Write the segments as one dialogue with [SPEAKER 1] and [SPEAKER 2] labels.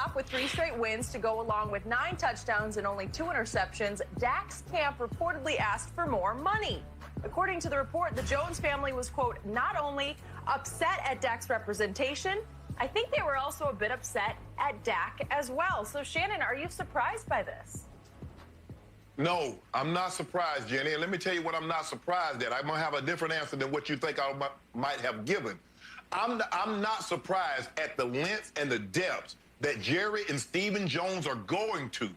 [SPEAKER 1] top with 3 straight wins to go along with 9 touchdowns and only 2 interceptions. Dak's camp reportedly asked for more money. According to the report, the Jones family was, quote, not only upset at Dak's representation, I think they were also a bit upset at Dak as well. So, Shannon, are you surprised by this?
[SPEAKER 2] No, I'm not surprised, Jenny. And let me tell you what I'm not surprised at. I'm going to have a different answer than what you think I might have given. I'm not surprised at the lengths and the depths that Jerry and Stephen Jones are going to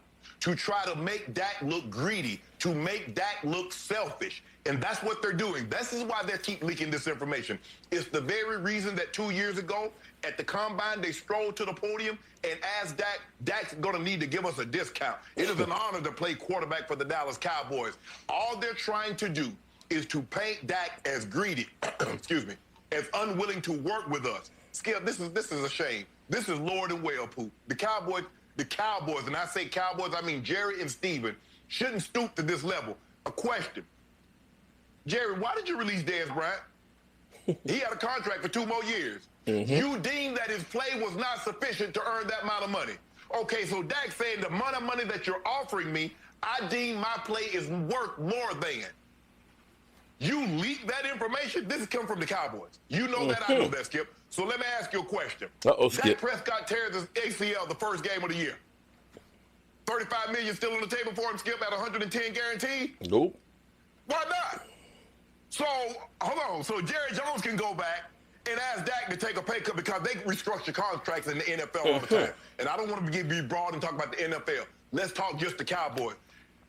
[SPEAKER 2] try to make Dak look greedy, to make Dak look selfish. And that's what they're doing. This is why they keep leaking this information. It's the very reason that 2 years ago at the Combine, they strolled to the podium and asked Dak's going to need to give us a discount. It is an honor to play quarterback for the Dallas Cowboys. All they're trying to do is to paint Dak as greedy, excuse me, as unwilling to work with us. Skip, this is a shame. This is Lord and well poop. The Cowboys, and I say Cowboys, I mean Jerry and Steven, shouldn't stoop to this level. A question. Jerry, why did you release Dez Bryant? He had a contract for 2 more years. You deemed that his play was not sufficient to earn that amount of money. Okay, so Dak saying the amount of money that you're offering me, I deem my play is worth more than. You leaked that information? This has come from the Cowboys. You know that, I know that, Skip. So let me ask you a question.
[SPEAKER 3] Skip.
[SPEAKER 2] Dak Prescott tears his ACL the first game of the year. $35 million still on the table for him, Skip, at 110 guaranteed?
[SPEAKER 3] Nope.
[SPEAKER 2] Why not? So, hold on. So Jerry Jones can go back and ask Dak to take a pay cut because they restructure contracts in the NFL all the time. And I don't want to be broad and talk about the NFL. Let's talk just the Cowboys.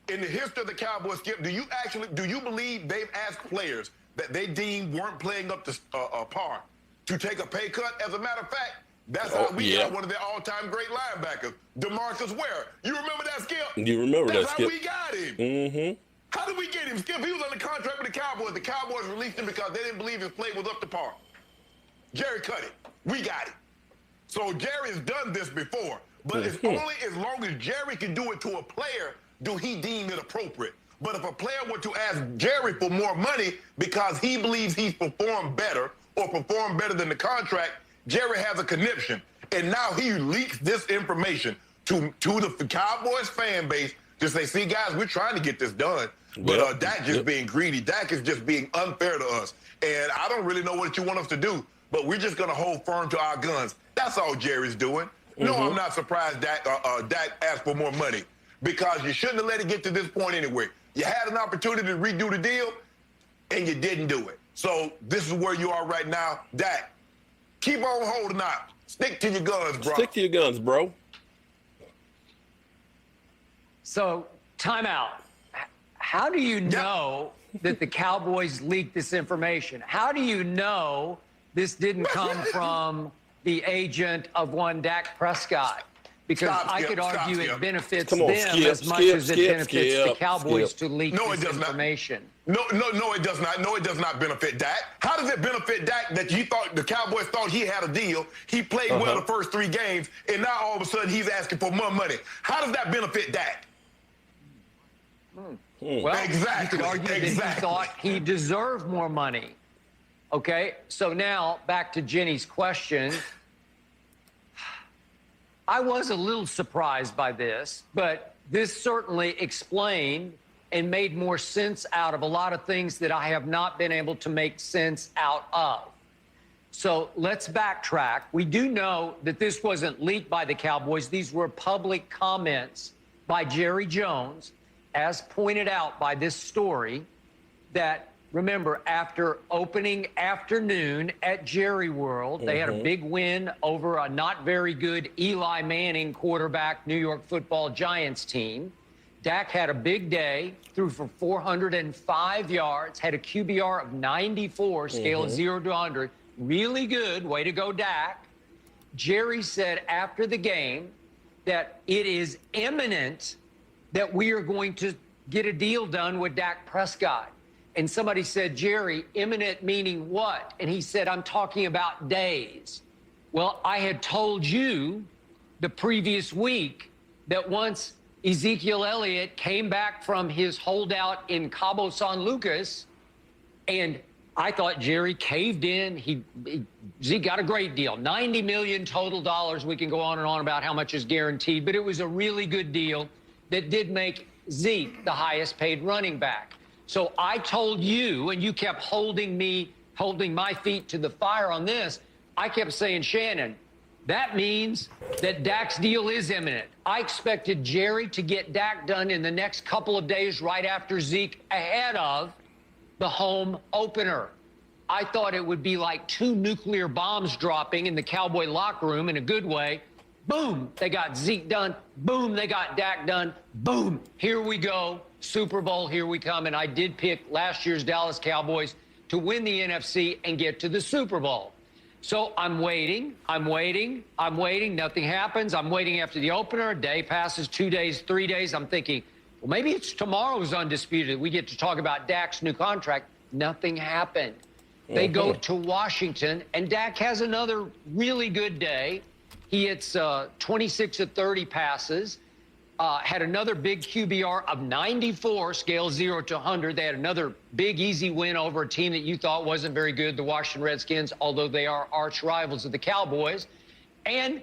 [SPEAKER 2] In the history of the Cowboys, Skip, do you believe they've asked players that they deemed weren't playing up to par to take a pay cut? As a matter of fact, that's how we got one of their all-time great linebackers, DeMarcus Ware. You remember that, Skip?
[SPEAKER 3] You remember that, Skip?
[SPEAKER 2] That's how we got him. How did we get him, Skip? He was under contract with the Cowboys. The Cowboys released him because they didn't believe his play was up to par. Jerry cut it. We got it. So Jerry has done this before. But it's only as long as Jerry can do it to a player do he deem it appropriate. But if a player were to ask Jerry for more money because he believes he's performed better or performed better than the contract, Jerry has a conniption. And now he leaks this information to the Cowboys fan base to say, see, guys, we're trying to get this done. But Dak just being greedy. Dak is just being unfair to us. And I don't really know what you want us to do, but we're just going to hold firm to our guns. That's all Jerry's doing. No, I'm not surprised Dak asked for more money because you shouldn't have let it get to this point anyway. You had an opportunity to redo the deal, and you didn't do it. So this is where you are right now. Dak, keep on holding out. Stick to your guns, bro.
[SPEAKER 3] Stick to your guns, bro.
[SPEAKER 4] So, timeout. How do you know that the Cowboys leaked this information? How do you know this didn't come from the agent of one Dak Prescott? Because I could argue it benefits them as much as it benefits the Cowboys to leak this information.
[SPEAKER 2] No, it does not. No, it does not benefit Dak. How does it benefit Dak that you thought the Cowboys thought he had a deal? He played well the first 3 games, and now all of a sudden he's asking for more money. How does that benefit Dak?
[SPEAKER 4] Well, you could argue that he thought he deserved more money. Okay, so now back to Jenny's question. I was a little surprised by this, but this certainly explained and made more sense out of a lot of things that I have not been able to make sense out of. So let's backtrack. We do know that this wasn't leaked by the Cowboys. These were public comments by Jerry Jones, as pointed out by this story, that, remember, after opening afternoon at Jerry World, they had a big win over a not very good Eli Manning quarterback New York Football Giants team. Dak had a big day, threw for 405 yards, had a QBR of 94, scale of 0 to 100. Really good. Way to go, Dak. Jerry said after the game that it is imminent that we are going to get a deal done with Dak Prescott. And somebody said, Jerry, imminent meaning what? And he said, I'm talking about days. Well, I had told you the previous week that once Ezekiel Elliott came back from his holdout in Cabo San Lucas and I thought Jerry caved in. Zeke got a great deal. $90 million total dollars. We can go on and on about how much is guaranteed, but it was a really good deal that did make Zeke the highest paid running back. So I told you, and you kept holding my feet to the fire on this. I kept saying, Shannon, that means that Dak's deal is imminent. I expected Jerry to get Dak done in the next couple of days right after Zeke, ahead of the home opener. I thought it would be like 2 nuclear bombs dropping in the Cowboy locker room in a good way. Boom, they got Zeke done. Boom, they got Dak done. Boom, here we go. Super Bowl, here we come. And I did pick last year's Dallas Cowboys to win the NFC and get to the Super Bowl. So I'm waiting. Nothing happens. I'm waiting after the opener. A day passes, 2 days, 3 days. I'm thinking, well, maybe it's tomorrow's Undisputed. We get to talk about Dak's new contract. Nothing happened. They go to Washington, and Dak has another really good day. He hits 26 of 30 passes, had another big QBR of 94, scale 0 to 100. They had another big, easy win over a team that you thought wasn't very good, the Washington Redskins, although they are arch rivals of the Cowboys. And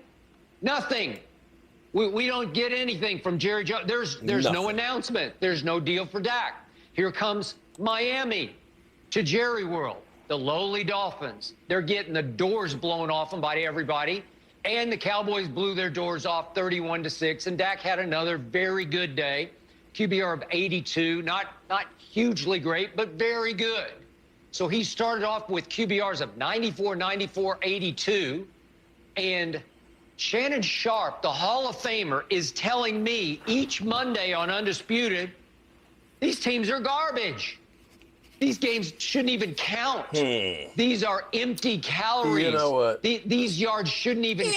[SPEAKER 4] nothing. We don't get anything from Jerry Jones. There's no announcement. There's no deal for Dak. Here comes Miami to Jerry World, the lowly Dolphins. They're getting the doors blown off them by everybody. And the Cowboys blew their doors off 31-6. And Dak had another very good day. QBR of 82, not hugely great, but very good. So he started off with QBRs of 94, 94, 82. And Shannon Sharp, the Hall of Famer, is telling me each Monday on Undisputed, these teams are garbage. These games shouldn't even count. These are empty calories.
[SPEAKER 3] You know what?
[SPEAKER 4] These yards shouldn't even.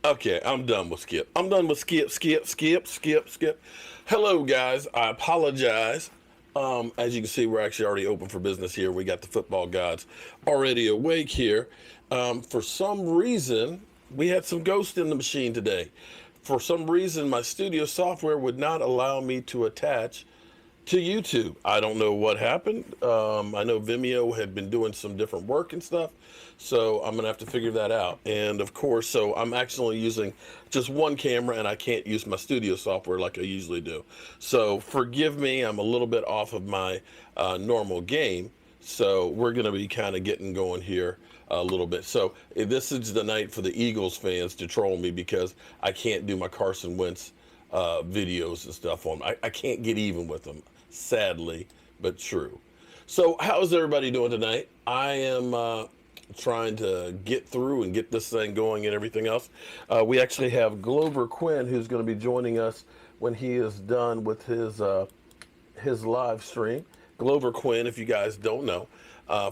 [SPEAKER 3] Okay, I'm done with Skip. I'm done with Skip. Hello, guys. I apologize. As you can see, we're actually already open for business here. We got the football gods already awake here. For some reason, we had some ghosts in the machine today. For some reason, my studio software would not allow me to attach to YouTube. I don't know what happened. I know Vimeo had been doing some different work and stuff, so I'm gonna have to figure that out. And of course, so I'm actually using just one camera, and I can't use my studio software like I usually do. So forgive me, I'm a little bit off of my normal game. So we're gonna be kind of getting going here a little bit. So this is the night for the Eagles fans to troll me because I can't do my Carson Wentz videos and stuff on. I can't get even with them, sadly, but true. So how's everybody doing tonight? I am trying to get through and get this thing going and everything else. We actually have Glover Quinn, who's going to be joining us when he is done with his live stream. Glover Quinn, if you guys don't know,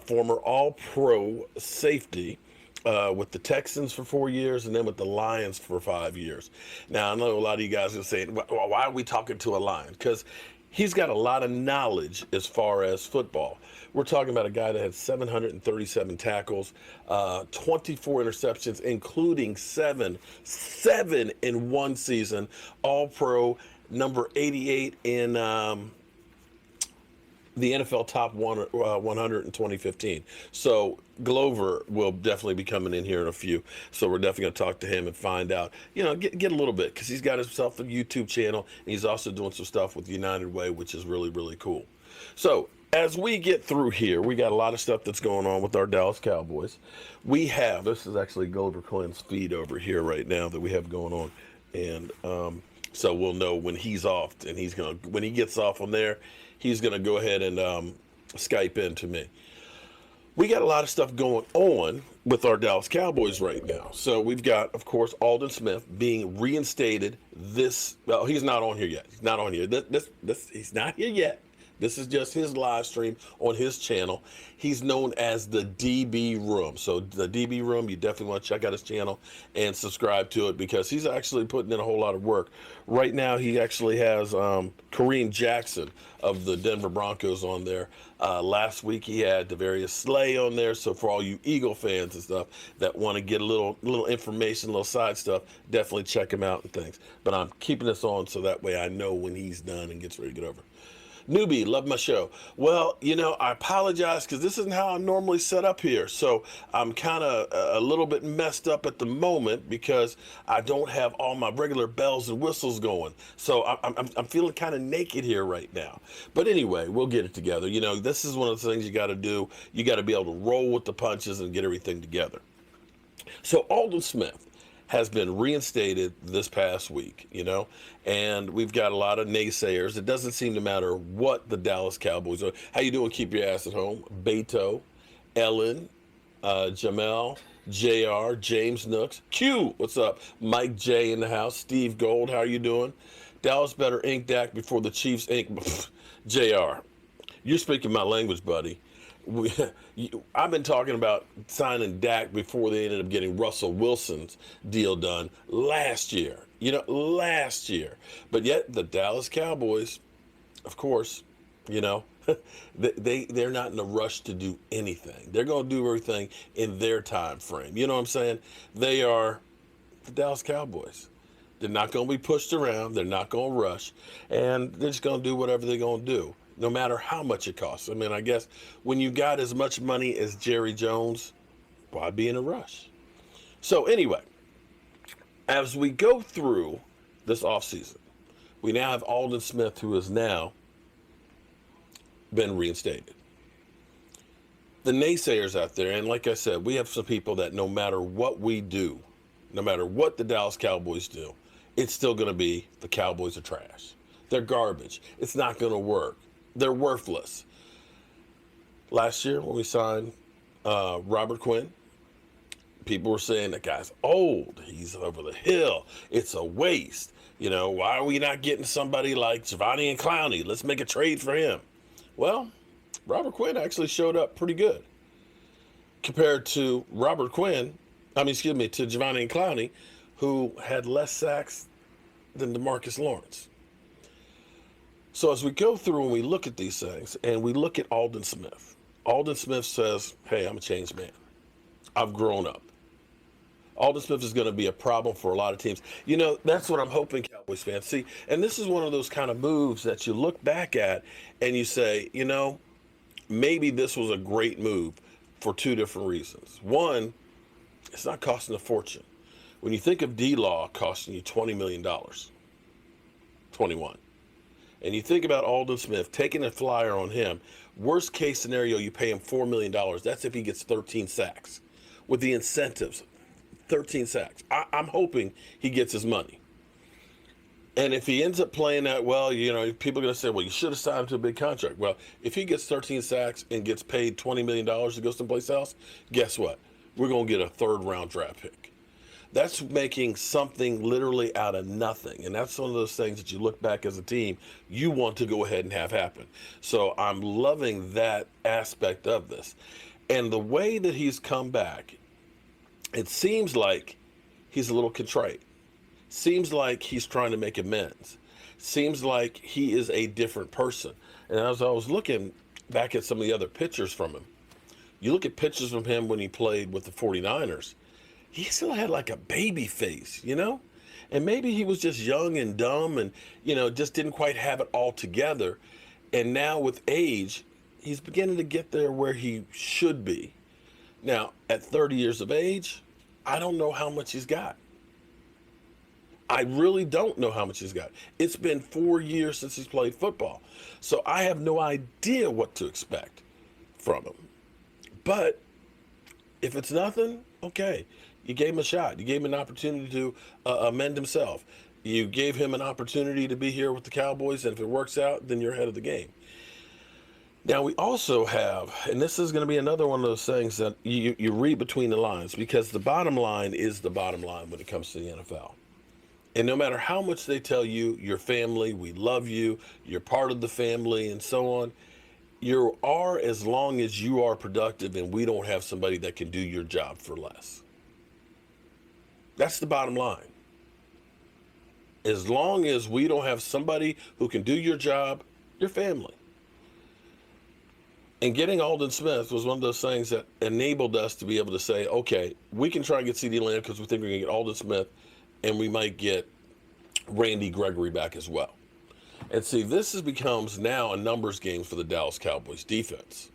[SPEAKER 3] former All Pro safety. With the Texans for 4 years and then with the Lions for 5 years. Now, I know a lot of you guys are saying, why are we talking to a Lion? Because he's got a lot of knowledge as far as football. We're talking about a guy that had 737 tackles, 24 interceptions, including seven in one season, All-Pro, number 88 in the NFL Top 100 in 2015. So Glover will definitely be coming in here in a few. So we're definitely going to talk to him and find out, get a little bit, because he's got himself a YouTube channel, and he's also doing some stuff with United Way, which is really, really cool. So as we get through here, we got a lot of stuff that's going on with our Dallas Cowboys. This is actually Glover Quinn's feed over here right now that we have going on. And so we'll know when he's off, and when he gets off on there, he's going to go ahead and Skype in to me. We got a lot of stuff going on with our Dallas Cowboys right now. So we've got, of course, Aldon Smith being reinstated he's not on here yet. He's not on here. He's not here yet. This is just his live stream on his channel. He's known as the DB Room. So the DB Room, you definitely want to check out his channel and subscribe to it because he's actually putting in a whole lot of work. Right now, he actually has Kareem Jackson of the Denver Broncos on there. Last week, he had Devarius Slay on there. So for all you Eagle fans and stuff that want to get a little information, little side stuff, definitely check him out and things. But I'm keeping this on so that way I know when he's done and gets ready to get over. Newbie, love my show. Well, I apologize because this isn't how I'm normally set up here. So I'm kind of a little bit messed up at the moment because I don't have all my regular bells and whistles going. So I'm feeling kind of naked here right now. But anyway, we'll get it together. This is one of the things you got to do. You got to be able to roll with the punches and get everything together. So Aldon Smith has been reinstated this past week, and we've got a lot of naysayers. It doesn't seem to matter what the Dallas Cowboys are. How you doing? Keep your ass at home. Beto, Ellen, Jamel, JR, James Nooks, Q, what's up? Mike J in the house. Steve Gold, how are you doing? Dallas better ink Dak before the Chiefs ink. JR, you're speaking my language, buddy. I've been talking about signing Dak before they ended up getting Russell Wilson's deal done last year. But yet the Dallas Cowboys, of course, they're not in a rush to do anything. They're going to do everything in their time frame. You know what I'm saying? They are the Dallas Cowboys. They're not going to be pushed around. They're not going to rush. And they're just going to do whatever they're going to do, no matter how much it costs. I mean, I guess when you got as much money as Jerry Jones, why be in a rush? So anyway, as we go through this offseason, we now have Aldon Smith, who has now been reinstated. The naysayers out there, and like I said, we have some people that no matter what we do, no matter what the Dallas Cowboys do, it's still going to be the Cowboys are trash. They're garbage. It's not going to work. They're worthless. Last year when we signed Robert Quinn, people were saying that guy's old. He's over the hill. It's a waste. Why are we not getting somebody like Giovanni and Clowney? Let's make a trade for him. Well, Robert Quinn actually showed up pretty good compared to to Giovanni and Clowney, who had less sacks than DeMarcus Lawrence. So as we go through and we look at these things and we look at Aldon Smith says, hey, I'm a changed man. I've grown up. Aldon Smith is going to be a problem for a lot of teams. That's what I'm hoping Cowboys fans see. And this is one of those kind of moves that you look back at and you say, maybe this was a great move for two different reasons. One, it's not costing a fortune. When you think of D-Law costing you $20 million, 21. And you think about Aldon Smith taking a flyer on him, worst case scenario, you pay him $4 million. That's if he gets 13 sacks. With the incentives, 13 sacks. I'm hoping he gets his money. And if he ends up playing that well, people are going to say, well, you should have signed him to a big contract. Well, if he gets 13 sacks and gets paid $20 million to go someplace else, guess what? We're going to get a third-round draft pick. That's making something literally out of nothing. And that's one of those things that you look back as a team, you want to go ahead and have happen. So I'm loving that aspect of this. And the way that he's come back, it seems like he's a little contrite. Seems like he's trying to make amends. Seems like he is a different person. And as I was looking back at some of the other pictures from him, you look at pictures from him when he played with the 49ers, he still had like a baby face, And maybe he was just young and dumb and, just didn't quite have it all together. And now with age, he's beginning to get there where he should be. Now, at 30 years of age, I don't know how much he's got. I really don't know how much he's got. It's been 4 years since he's played football. So I have no idea what to expect from him. But if it's nothing, okay. You gave him a shot. You gave him an opportunity to amend himself. You gave him an opportunity to be here with the Cowboys, and if it works out, then you're ahead of the game. Now, we also have, and this is going to be another one of those things that you read between the lines, because the bottom line is the bottom line when it comes to the NFL. And no matter how much they tell you, your family, we love you, you're part of the family, and so on, you are as long as you are productive and we don't have somebody that can do your job for less. That's the bottom line. As long as we don't have somebody who can do your job, your family. And getting Aldon Smith was one of those things that enabled us to be able to say, okay, we can try and get CeeDee Lamb because we think we're going to get Aldon Smith, and we might get Randy Gregory back as well. And see, becomes now a numbers game for the Dallas Cowboys defense.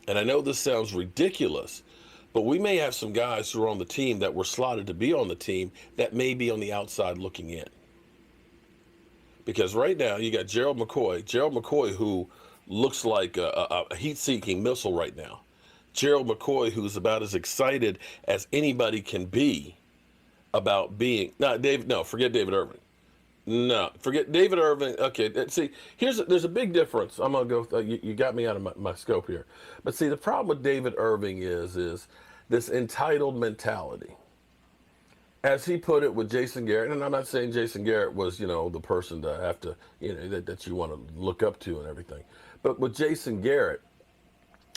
[SPEAKER 3] And I know this sounds ridiculous, but we may have some guys who are on the team that were slotted to be on the team that may be on the outside looking in. Because right now you got Gerald McCoy, who looks like a heat-seeking missile right now. Gerald McCoy, who's about as excited as anybody can be about being, forget David Irving. No, forget David Irving. Okay, see, there's a big difference. I'm gonna go. You got me out of my scope here, but see, the problem with David Irving is this entitled mentality, as he put it with Jason Garrett. And I'm not saying Jason Garrett was, the person to have to, that you want to look up to and everything, but with Jason Garrett,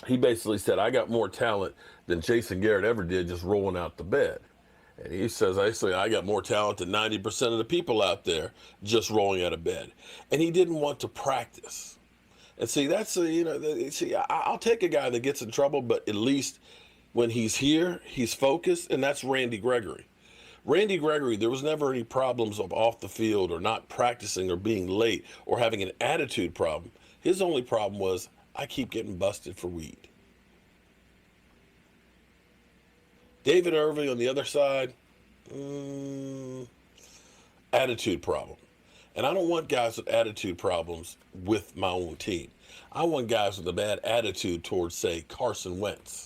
[SPEAKER 3] he basically said, "I got more talent than Jason Garrett ever did just rolling out the bed." And he says, I got more talent than 90% of the people out there just rolling out of bed. And he didn't want to practice. And see, that's, I'll take a guy that gets in trouble, but at least when he's here, he's focused, and that's Randy Gregory. Randy Gregory, there was never any problems of off the field or not practicing or being late or having an attitude problem. His only problem was, I keep getting busted for weed. David Irving on the other side, attitude problem. And I don't want guys with attitude problems with my own team. I want guys with a bad attitude towards, say, Carson Wentz.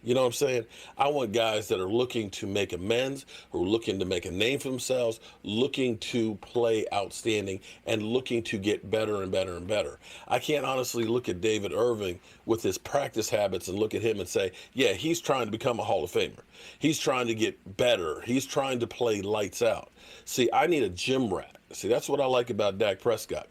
[SPEAKER 3] You know what I'm saying? I want guys that are looking to make amends, who are looking to make a name for themselves, looking to play outstanding, and looking to get better and better and better. I can't honestly look at David Irving with his practice habits and look at him and say, yeah, he's trying to become a Hall of Famer. He's trying to get better. He's trying to play lights out. See, I need a gym rat. See, that's what I like about Dak Prescott.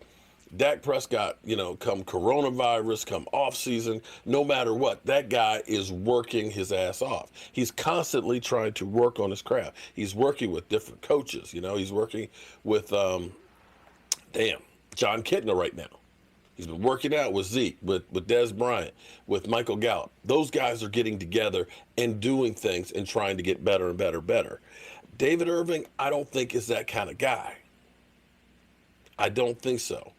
[SPEAKER 3] Dak Prescott, come coronavirus, come off season, no matter what, that guy is working his ass off. He's constantly trying to work on his craft. He's working with different coaches. He's working with, John Kitna right now. He's been working out with Zeke, with Dez Bryant, with Michael Gallup. Those guys are getting together and doing things and trying to get better and better and better. David Irving, I don't think is that kind of guy. I don't think so.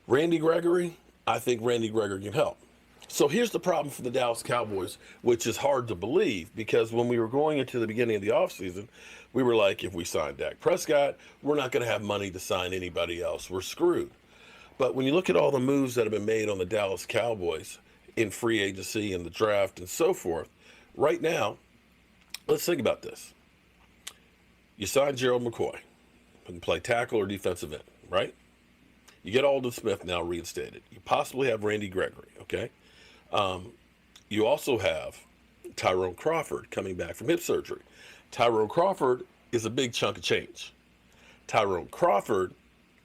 [SPEAKER 3] Randy Gregory, I think Randy Gregory can help. So here's the problem for the Dallas Cowboys, which is hard to believe, because when we were going into the beginning of the offseason, we were like, if we sign Dak Prescott, we're not going to have money to sign anybody else. We're screwed. But when you look at all the moves that have been made on the Dallas Cowboys in free agency and the draft and so forth, right now, let's think about this. You sign Gerald McCoy, who can play tackle or defensive end, right? You get Aldon Smith now reinstated. You possibly have Randy Gregory, okay? You also have Tyrone Crawford coming back from hip surgery. Tyrone Crawford is a big chunk of change. Tyrone Crawford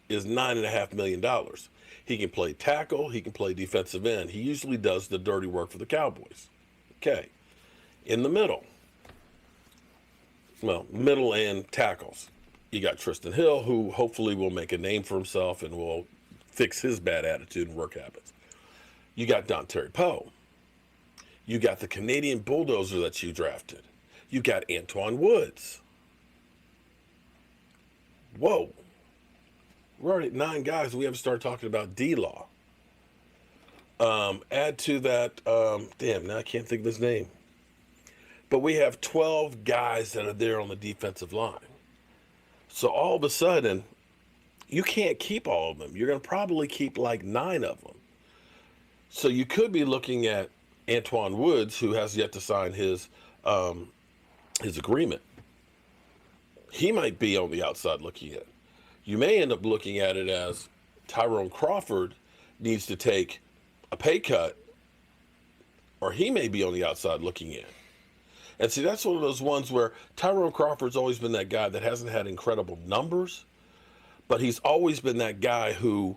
[SPEAKER 3] is $9.5 million. He can play tackle. He can play defensive end. He usually does the dirty work for the Cowboys. Okay. In the middle and tackles, you got Tristan Hill, who hopefully will make a name for himself and will fix his bad attitude and work habits. You got Dontari Poe. You got the Canadian bulldozer that you drafted. You got Antoine Woods. Whoa. We're already at 9 guys. We haven't started talking about D-Law. Add to that, now I can't think of his name. But we have 12 guys that are there on the defensive line. So all of a sudden, you can't keep all of them. You're going to probably keep like 9 of them. So you could be looking at Antoine Woods, who has yet to sign his agreement. He might be on the outside looking in. You may end up looking at it as Tyrone Crawford needs to take a pay cut, or he may be on the outside looking in. And see, that's one of those ones where Tyrone Crawford's always been that guy that hasn't had incredible numbers, but he's always been that guy who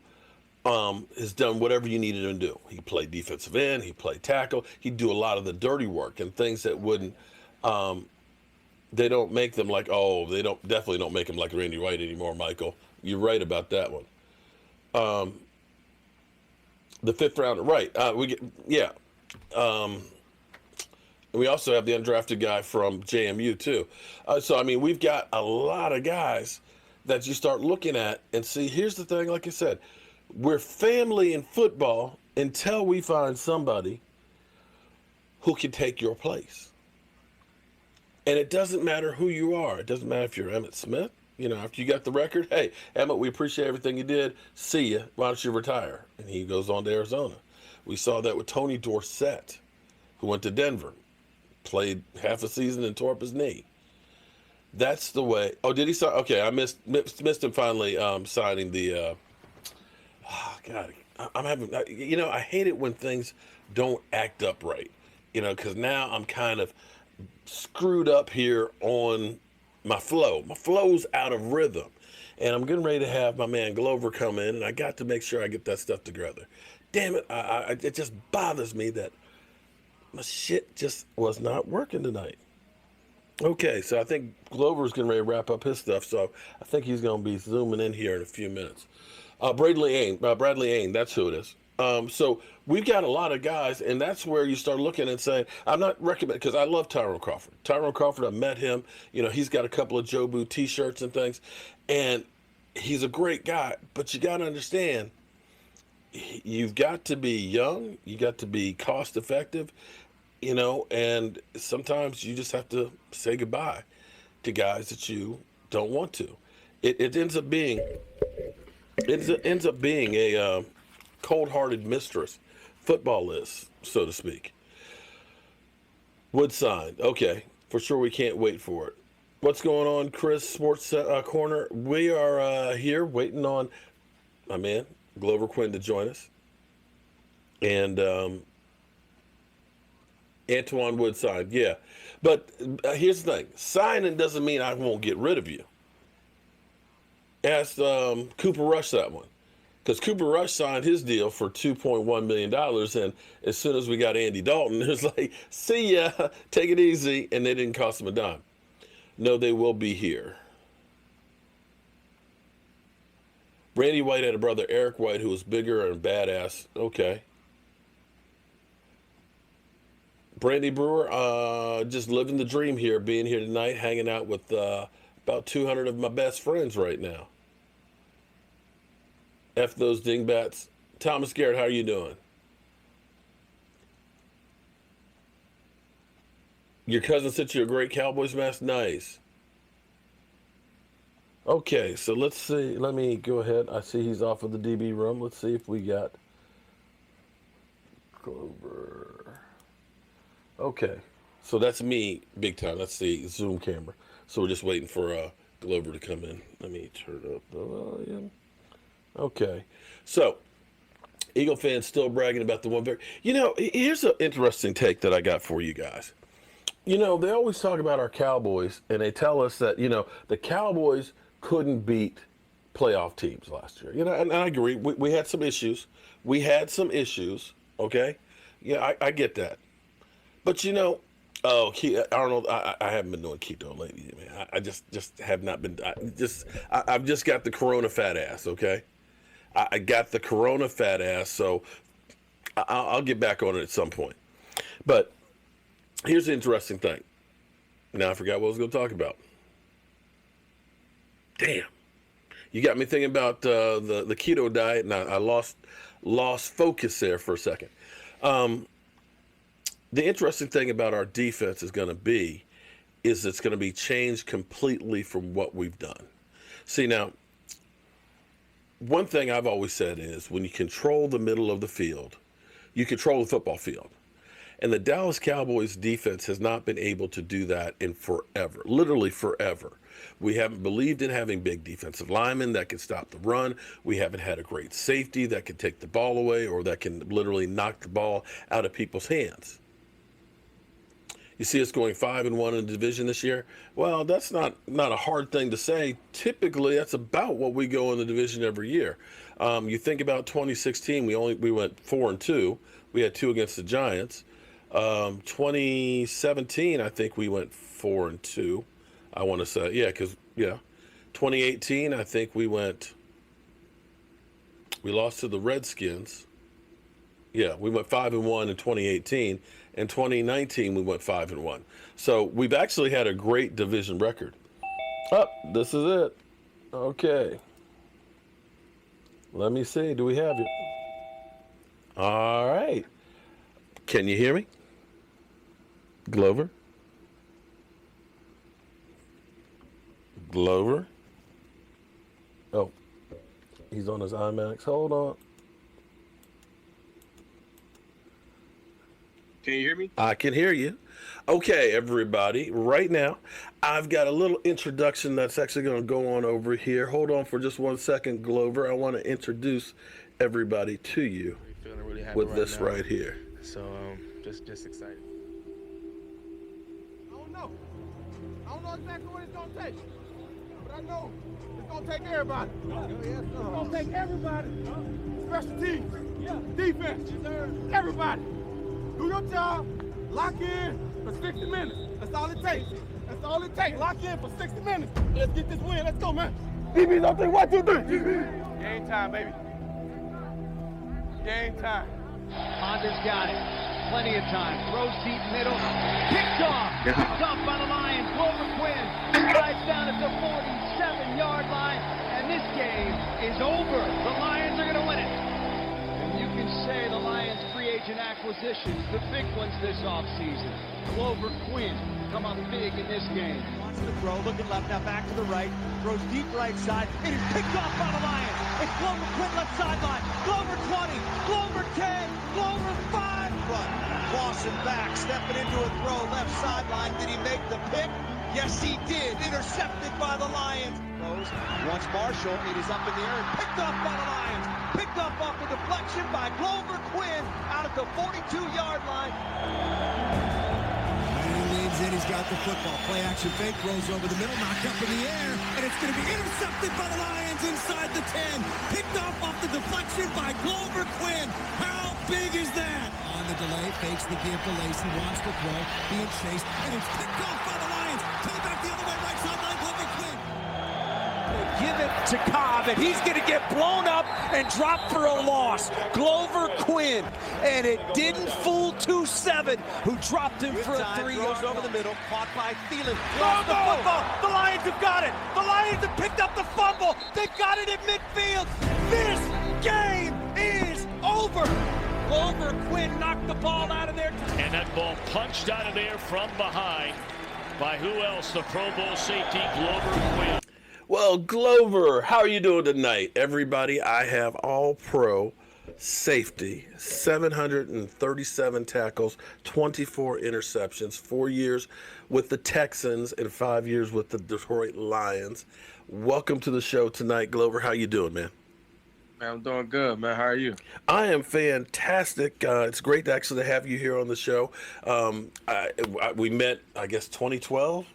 [SPEAKER 3] has done whatever you needed him to do. He played defensive end, he played tackle, he'd do a lot of the dirty work and things that wouldn't, they don't make them like, definitely don't make him like Randy White anymore, Michael. You're right about that one. The 5th rounder, right. We also have the undrafted guy from JMU too. We've got a lot of guys that you start looking at and see. Here's the thing, like I said, we're family in football until we find somebody who can take your place. And it doesn't matter who you are. It doesn't matter if you're Emmitt Smith. You know, after you got the record, hey, Emmitt, we appreciate everything you did. See ya. Why don't you retire? And he goes on to Arizona. We saw that with Tony Dorsett, who went to Denver, played half a season and tore up his knee. That's the way. Oh, did he sign? Okay, I missed him finally signing the. God, I'm having. You know, I hate it when things don't act up right. You know, because now I'm kind of screwed up here on my flow. My flow's out of rhythm, and I'm getting ready to have my man Glover come in, and I got to make sure I get that stuff together. Damn it! It just bothers me that my shit just was not working tonight. Okay, so I think Glover's getting ready to wrap up his stuff, so I think he's going to be zooming in here in a few minutes. Bradley Ain, that's who it is. So we've got a lot of guys, and that's where you start looking and saying, I'm not recommending, because I love Tyrone Crawford. Tyrone Crawford, I met him. You know, he's got a couple of Jobu T-shirts and things, and he's a great guy. But you got to understand, you've got to be young, you got to be cost effective, you know, and sometimes you just have to say goodbye to guys that you don't want to. It ends up being a cold-hearted mistress. Football is, so to speak. Wood signed. Okay, for sure we can't wait for it. What's going on, Chris, Sports Corner? We are here waiting on my man, Glover Quinn, to join us. And Antoine Wood signed, yeah. But here's the thing. Signing doesn't mean I won't get rid of you. Ask Cooper Rush that one. Because Cooper Rush signed his deal for $2.1 million, and as soon as we got Andy Dalton, it was like, see ya, take it easy, and they didn't cost him a dime. No, they will be here. Randy White had a brother, Eric White, who was bigger and badass. Okay. Brandy Brewer, just living the dream here, being here tonight, hanging out with about 200 of my best friends right now. F those dingbats. Thomas Garrett, how are you doing? Your cousin sent you a great Cowboys mask? Nice. Okay, so let's see. Let me go ahead. I see he's off of the DB room. Let's see if we got Glover. Okay, so that's me big time. That's the Zoom camera. So we're just waiting for Glover to come in. Let me turn up the volume. Okay, so Eagle fans still bragging about the one victory. You know, here's an interesting take that I got for you guys. You know, they always talk about our Cowboys, and they tell us that, you know, the Cowboys couldn't beat playoff teams last year. You know, and I agree. We had some issues. Okay? Yeah, I get that. But, you know, Arnold, I haven't been doing keto lately, man. I just have not been. I've just got the Corona fat ass, okay? I got the Corona fat ass, so I'll get back on it at some point. But here's the interesting thing. Now I forgot what I was going to talk about. Damn. You got me thinking about the keto diet, and I lost focus there for a second. The interesting thing about our defense is going to be is it's going to be changed completely from what we've done. See, now, one thing I've always said is when you control the middle of the field, you control the football field. And the Dallas Cowboys defense has not been able to do that in forever, literally forever. We haven't believed in having big defensive linemen that can stop the run. We haven't had a great safety that can take the ball away or that can literally knock the ball out of people's hands. You see us going 5-1 in the division this year? Well, that's not a hard thing to say. Typically, that's about what we go in the division every year. You think about 2016, we went 4-2. We had 2 against the Giants. 2017, I think we went 4-2. I want to say, 2018, I think we lost to the Redskins. Yeah, we went 5-1 in 2018. In 2019, we went 5-1. So we've actually had a great division record. Oh, this is it. Okay. Let me see. Do we have you? All right. Can you hear me? Glover? Glover? Oh, he's on his IMAX. Hold on.
[SPEAKER 5] Can you hear me?
[SPEAKER 3] I can hear you. Okay, everybody. Right now, I've got a little introduction that's actually going to go on over here. Hold on for just 1 second, Glover. I want to introduce everybody to you
[SPEAKER 5] Feeling really happy
[SPEAKER 3] with
[SPEAKER 5] right
[SPEAKER 3] this
[SPEAKER 5] now.
[SPEAKER 3] right here.
[SPEAKER 5] So just excited.
[SPEAKER 6] I don't know. I don't know exactly what it's gonna take. But I know it's gonna take everybody. It's gonna take everybody. Special teams, defense, everybody. Do your job, lock in for 60 minutes. That's all it takes. That's all it takes. Lock in for 60 minutes. Let's get this win. Let's go, man. DB's on 3, 1, 2, 3. Game time, baby. Game time.
[SPEAKER 7] Honda's got it. Plenty of time. Throws deep middle. Picked off. Picked off by the Lions. Glover Quinn drives down at the 47-yard line. And this game is over. The Lions are going to win it. And you can say the Lions free agent acquisitions, the big ones this offseason. Glover Quinn come up big in this game. Wants to throw. Looking left. Now back to the right. Throws deep right side. It is picked off by the Lions. It's Glover Quinn left sideline. Glover 20. Glover 10. Glover 5. Clausen back, stepping into a throw, left sideline. Did he make the pick? Yes, he did. Intercepted by the Lions. Throws, wants Marshall. It is up in the air and picked off by the Lions. Picked up off the deflection by Glover Quinn out at the 42-yard line.
[SPEAKER 8] He leans in, he's got the football. Play action fake, throws over the middle, knocked up in the air, and it's going to be intercepted by the Lions inside the 10. Picked off the deflection by Glover Quinn. How big is that? On the delay, fakes the give to Lacey, wants to throw, being chased, and it's picked off by the Lions. Coming back the other way, right sideline, Glover Quinn.
[SPEAKER 7] Give it to Cobb, and he's going to get blown up and drop for a loss. Glover Quinn, and it didn't fool 2-7, who dropped him for a 3-yard.
[SPEAKER 8] Throws over the middle, caught by Thielen.
[SPEAKER 7] Lost the football. The Lions have got it. The Lions have picked up the fumble. They've got it at midfield. This game is over. Glover Quinn knocked the ball out of there.
[SPEAKER 9] And that ball punched out of there from behind by who else? The Pro Bowl safety, Glover Quinn.
[SPEAKER 3] Well, Glover, how are you doing tonight? Everybody, I have all pro safety, 737 tackles, 24 interceptions, 4 years with the Texans and 5 years with the Detroit Lions. Welcome to the show tonight, Glover. How you doing, man?
[SPEAKER 5] Man, I'm doing good, man. How are you?
[SPEAKER 3] I am fantastic. It's great to actually have you here on the show. We met, I guess, 2012,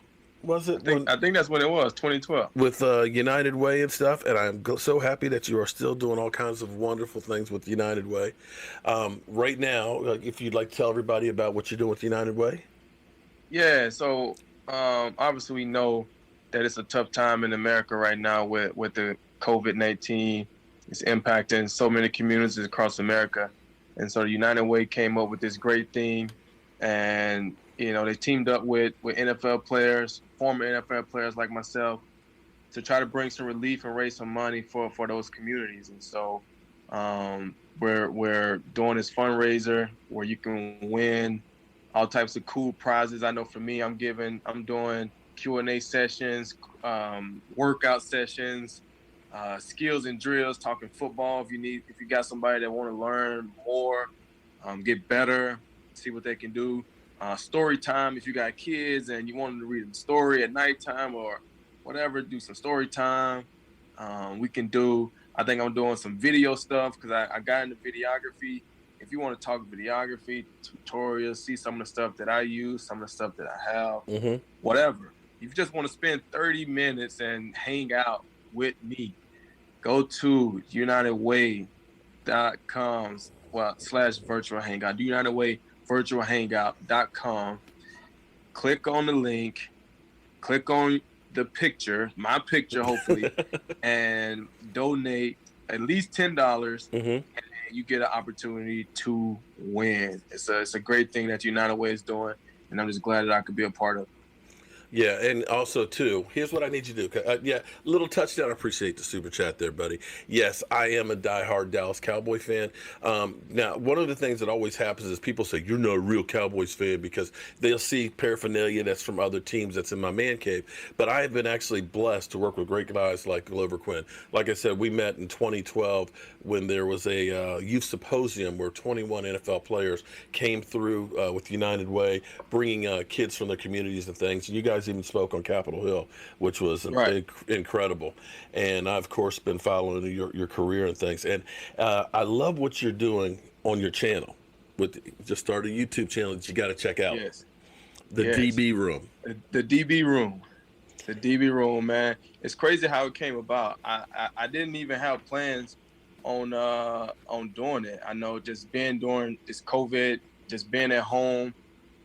[SPEAKER 3] was it?
[SPEAKER 5] I think that's when it was, 2012.
[SPEAKER 3] With United Way and stuff, and I'm so happy that you are still doing all kinds of wonderful things with United Way. Right now, if you'd like to tell everybody about what you're doing with United Way.
[SPEAKER 5] Yeah, so obviously we know that it's a tough time in America right now with the COVID-19. It's impacting so many communities across America. And so the United Way came up with this great thing. And, you know, they teamed up with NFL players, former NFL players like myself, to try to bring some relief and raise some money for those communities. And so we're doing this fundraiser where you can win all types of cool prizes. I know for me, I'm doing Q&A sessions, workout sessions, skills and drills, talking football. If you got somebody that want to learn more, get better, see what they can do. Story time, if you got kids and you want them to read a story at nighttime or whatever, do some story time. We can do, I think I'm doing some video stuff because I got into videography. If you want to talk videography, tutorials, see some of the stuff that I use, some of the stuff that I have, whatever. If you just want to spend 30 minutes and hang out with me, go to UnitedWay.com /virtual hangout. UnitedWay virtual hangout.com. Click on the link, click on the picture, my picture hopefully, and donate at least $10, and you get an opportunity to win. It's a great thing that United Way is doing, and I'm just glad that I could be a part of it.
[SPEAKER 3] Yeah, and also too, here's what I need you to do. Yeah, little touchdown. I appreciate the super chat there, buddy. Yes, I am a diehard Dallas Cowboy fan. Now, one of the things that always happens is people say you're not a real Cowboys fan because they'll see paraphernalia that's from other teams that's in my man cave. But I have been actually blessed to work with great guys like Glover Quinn. Like I said, we met in 2012 when there was a youth symposium where 21 NFL players came through with United Way, bringing kids from their communities and things. And you guys even spoke on Capitol Hill, which was incredible. And I've, of course, been following your career and things. And I love what you're doing on your channel. Just started a YouTube channel that you got to check out.
[SPEAKER 5] Yes.
[SPEAKER 3] The DB Room.
[SPEAKER 5] The DB Room. The DB Room, man. It's crazy how it came about. I didn't even have plans on doing it. I know just being during this COVID, just being at home,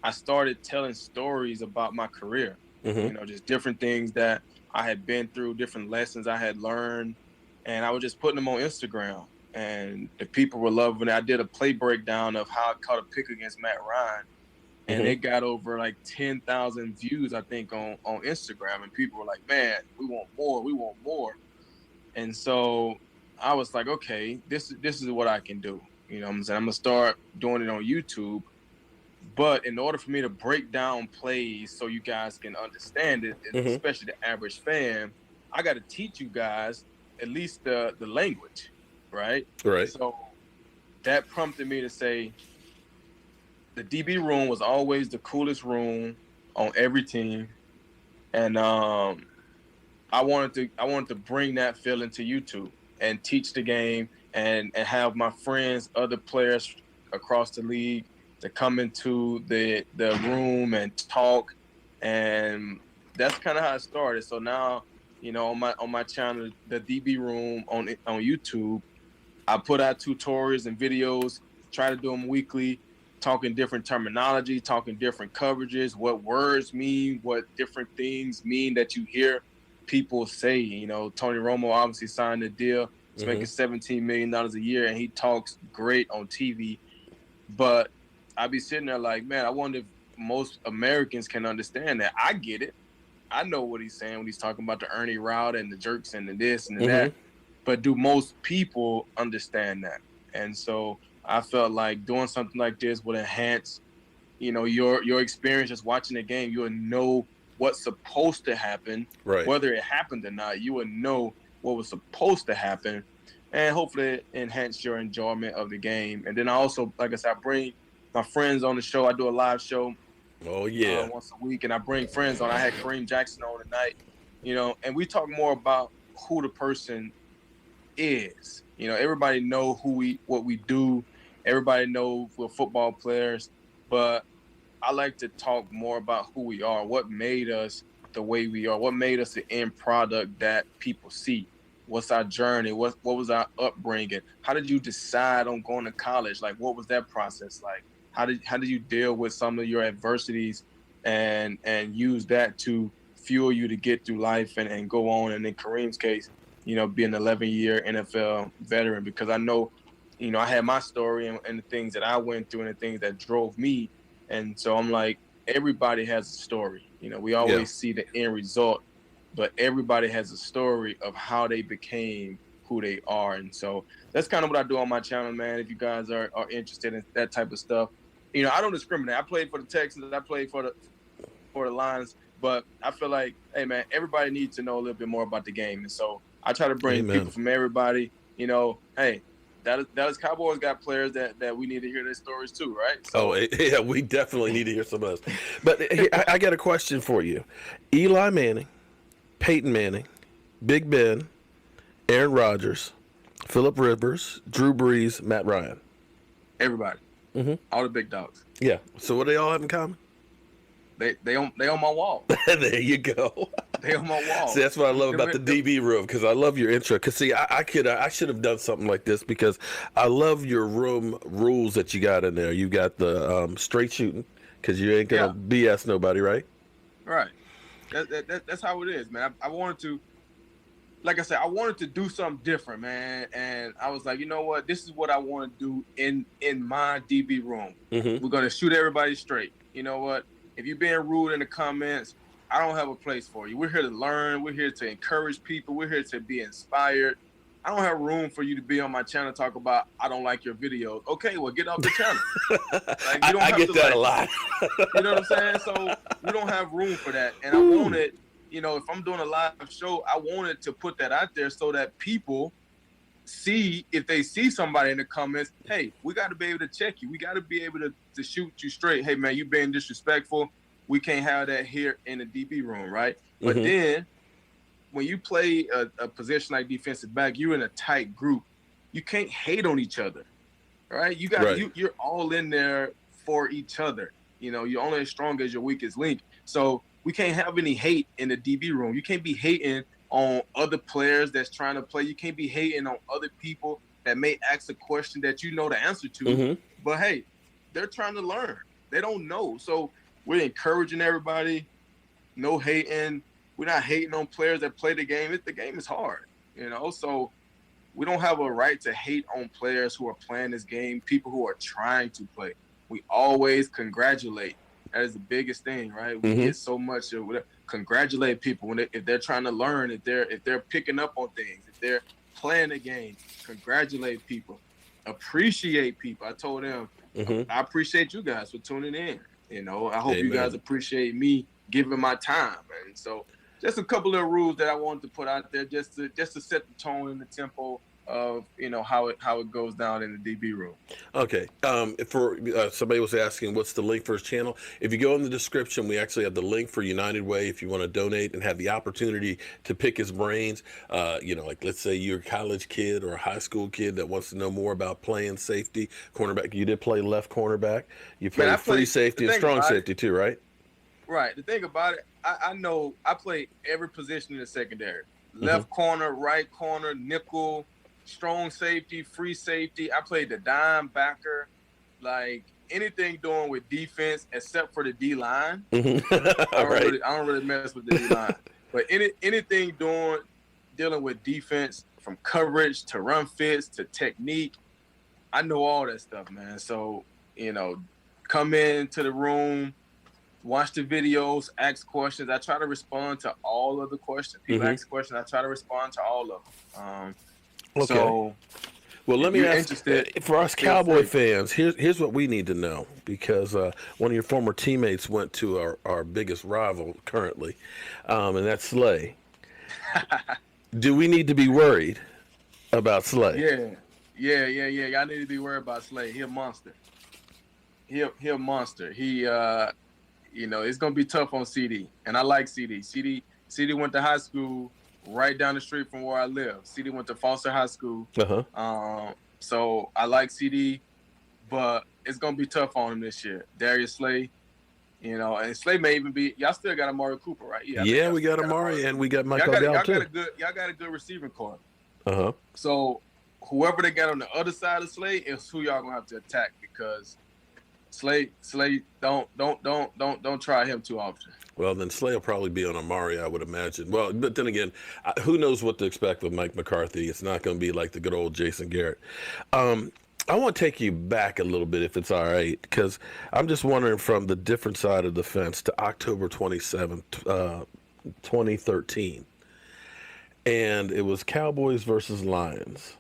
[SPEAKER 5] I started telling stories about my career. You know, just different things that I had been through, different lessons I had learned, and I was just putting them on Instagram. And the people were loving it. I did a play breakdown of how I caught a pick against Matt Ryan, and it got over like 10,000 views, I think, on Instagram. And people were like, "Man, we want more." And so I was like, "Okay, this is what I can do." You know what I'm saying? I'm gonna start doing it on YouTube. But in order for me to break down plays so you guys can understand it, especially the average fan, I got to teach you guys at least the language, right?
[SPEAKER 3] Right.
[SPEAKER 5] So that prompted me to say the DB room was always the coolest room on every team, and I wanted to bring that feeling to YouTube and teach the game and have my friends, other players across the league, to come into the room and talk, and that's kind of how it started. So now, you know, on my channel, the DB Room on YouTube, I put out tutorials and videos, try to do them weekly, talking different terminology, talking different coverages, what words mean, what different things mean that you hear people say. You know, Tony Romo obviously signed a deal. He's making $17 million a year, and he talks great on TV, but I'd be sitting there like, man, I wonder if most Americans can understand that. I get it. I know what he's saying when he's talking about the Ernie route and the jerks and the this and the that. But do most people understand that? And so I felt like doing something like this would enhance, you know, your experience just watching the game. You would know what's supposed to happen, whether it happened or not. You would know what was supposed to happen, and hopefully enhance your enjoyment of the game. And then I also, like I said, I bring my friends on the show. I do a live show once a week, and I bring friends on. I had Kareem Jackson on tonight, you know, and we talk more about who the person is. You know, everybody know what we do. Everybody know we're football players, but I like to talk more about who we are, what made us the way we are, what made us the end product that people see. What's our journey? What was our upbringing? How did you decide on going to college? Like, what was that process like? How did you deal with some of your adversities and use that to fuel you to get through life and go on? And in Kareem's case, you know, being an 11-year NFL veteran, because I know, you know, I had my story and the things that I went through and the things that drove me. And so I'm like, everybody has a story. You know, we always see the end result, but everybody has a story of how they became who they are. And so that's kind of what I do on my channel, man. If you guys are interested in that type of stuff, you know, I don't discriminate. I played for the Texans, I played for the Lions, but I feel like, hey, man, everybody needs to know a little bit more about the game. And so I try to bring people from everybody. You know, hey, Dallas Cowboys got players that we need to hear their stories too, right? So,
[SPEAKER 3] yeah, we definitely need to hear some of those. But I got a question for you. Eli Manning, Peyton Manning, Big Ben, Aaron Rodgers, Phillip Rivers, Drew Brees, Matt Ryan.
[SPEAKER 5] Everybody. All the big dogs.
[SPEAKER 3] Yeah. So what do they all have in common?
[SPEAKER 5] They on my wall.
[SPEAKER 3] There you go.
[SPEAKER 5] They on my wall.
[SPEAKER 3] See, that's what I love about the DB room, because I love your intro. Because see, I should have done something like this, because I love your room rules that you got in there. You got the straight shooting, because you ain't gonna BS nobody, right?
[SPEAKER 5] Right. That's how it is, man. I wanted to, like I said, I wanted to do something different, man. And I was like, you know what? This is what I want to do in my DB room. We're gonna shoot everybody straight. You know what? If you're being rude in the comments, I don't have a place for you. We're here to learn. We're here to encourage people. We're here to be inspired. I don't have room for you to be on my channel and talk about I don't like your videos. Okay, well, get off the channel. Like, you don't
[SPEAKER 3] I
[SPEAKER 5] have
[SPEAKER 3] get
[SPEAKER 5] to
[SPEAKER 3] that
[SPEAKER 5] like
[SPEAKER 3] a lot.
[SPEAKER 5] You know what I'm saying? So we don't have room for that. And I wanted, if I'm doing a live show, I wanted to put that out there so that people see, if they see somebody in the comments, hey, we got to be able to check you. We got to be able to shoot you straight. Hey, man, you being disrespectful. We can't have that here in the DB room, right? But then when you play a position like defensive back, you're in a tight group. You can't hate on each other, right? You got you're all in there for each other. You're only as strong as your weakest link. So we can't have any hate in the DB room. You can't be hating on other players that's trying to play. You can't be hating on other people that may ask a question that you know the answer to. But hey, they're trying to learn. They don't know. So we're encouraging everybody. No hating. We're not hating on players that play the game. The game is hard, So we don't have a right to hate on players who are playing this game, people who are trying to play. We always congratulate. That is the biggest thing, right? We get so much of whatever. Congratulate people if they're trying to learn, if they're picking up on things, if they're playing the game. Congratulate people. Appreciate people. I told them, I appreciate you guys for tuning in. I hope you guys appreciate me giving my time. And so just a couple of rules that I wanted to put out there just to set the tone and the tempo of how it goes down in the DB room.
[SPEAKER 3] Okay. For somebody was asking what's the link for his channel. If you go in the description, we actually have the link for United Way if you want to donate and have the opportunity to pick his brains. Like let's say you're a college kid or a high school kid that wants to know more about playing safety, cornerback. You did play left cornerback. You played free safety and strong safety too, right?
[SPEAKER 5] Right. The thing about it, I know I played every position in the secondary. Left corner, right corner, nickel, strong safety, free safety. I played the dime backer, like anything doing with defense except for the D line. I don't really mess with the D line. But anything dealing with defense, from coverage to run fits to technique, I know all that stuff, man. So come into the room, watch the videos, ask questions. I try to respond to all of the questions. People ask questions, I try to respond to all of them.
[SPEAKER 3] Okay.
[SPEAKER 5] So,
[SPEAKER 3] well, let me ask, for us Cowboy fans, here's what we need to know, because one of your former teammates went to our biggest rival currently, and that's Slay. Do we need to be worried about Slay?
[SPEAKER 5] Yeah. Y'all need to be worried about Slay. He a monster. He a monster. He, it's going to be tough on CD, and I like CD. CD went to high school right down the street from where I live. CD went to Foster High School. So I like CD, but it's going to be tough on him this year. Darius Slay, and Slay may even be – y'all still got Amari Cooper, right?
[SPEAKER 3] Yeah, we got Amari, and we got Michael Gallup, too.
[SPEAKER 5] Y'all got a good receiving core. So whoever they got on the other side of Slay is who y'all going to have to attack, because Slay, don't try him too often.
[SPEAKER 3] Well, then Slay will probably be on Amari, I would imagine. Well, but then again, who knows what to expect with Mike McCarthy? It's not going to be like the good old Jason Garrett. I want to take you back a little bit, if it's all right, because I'm just wondering, from the different side of the fence, to October 27th, 2013. And it was Cowboys versus Lions.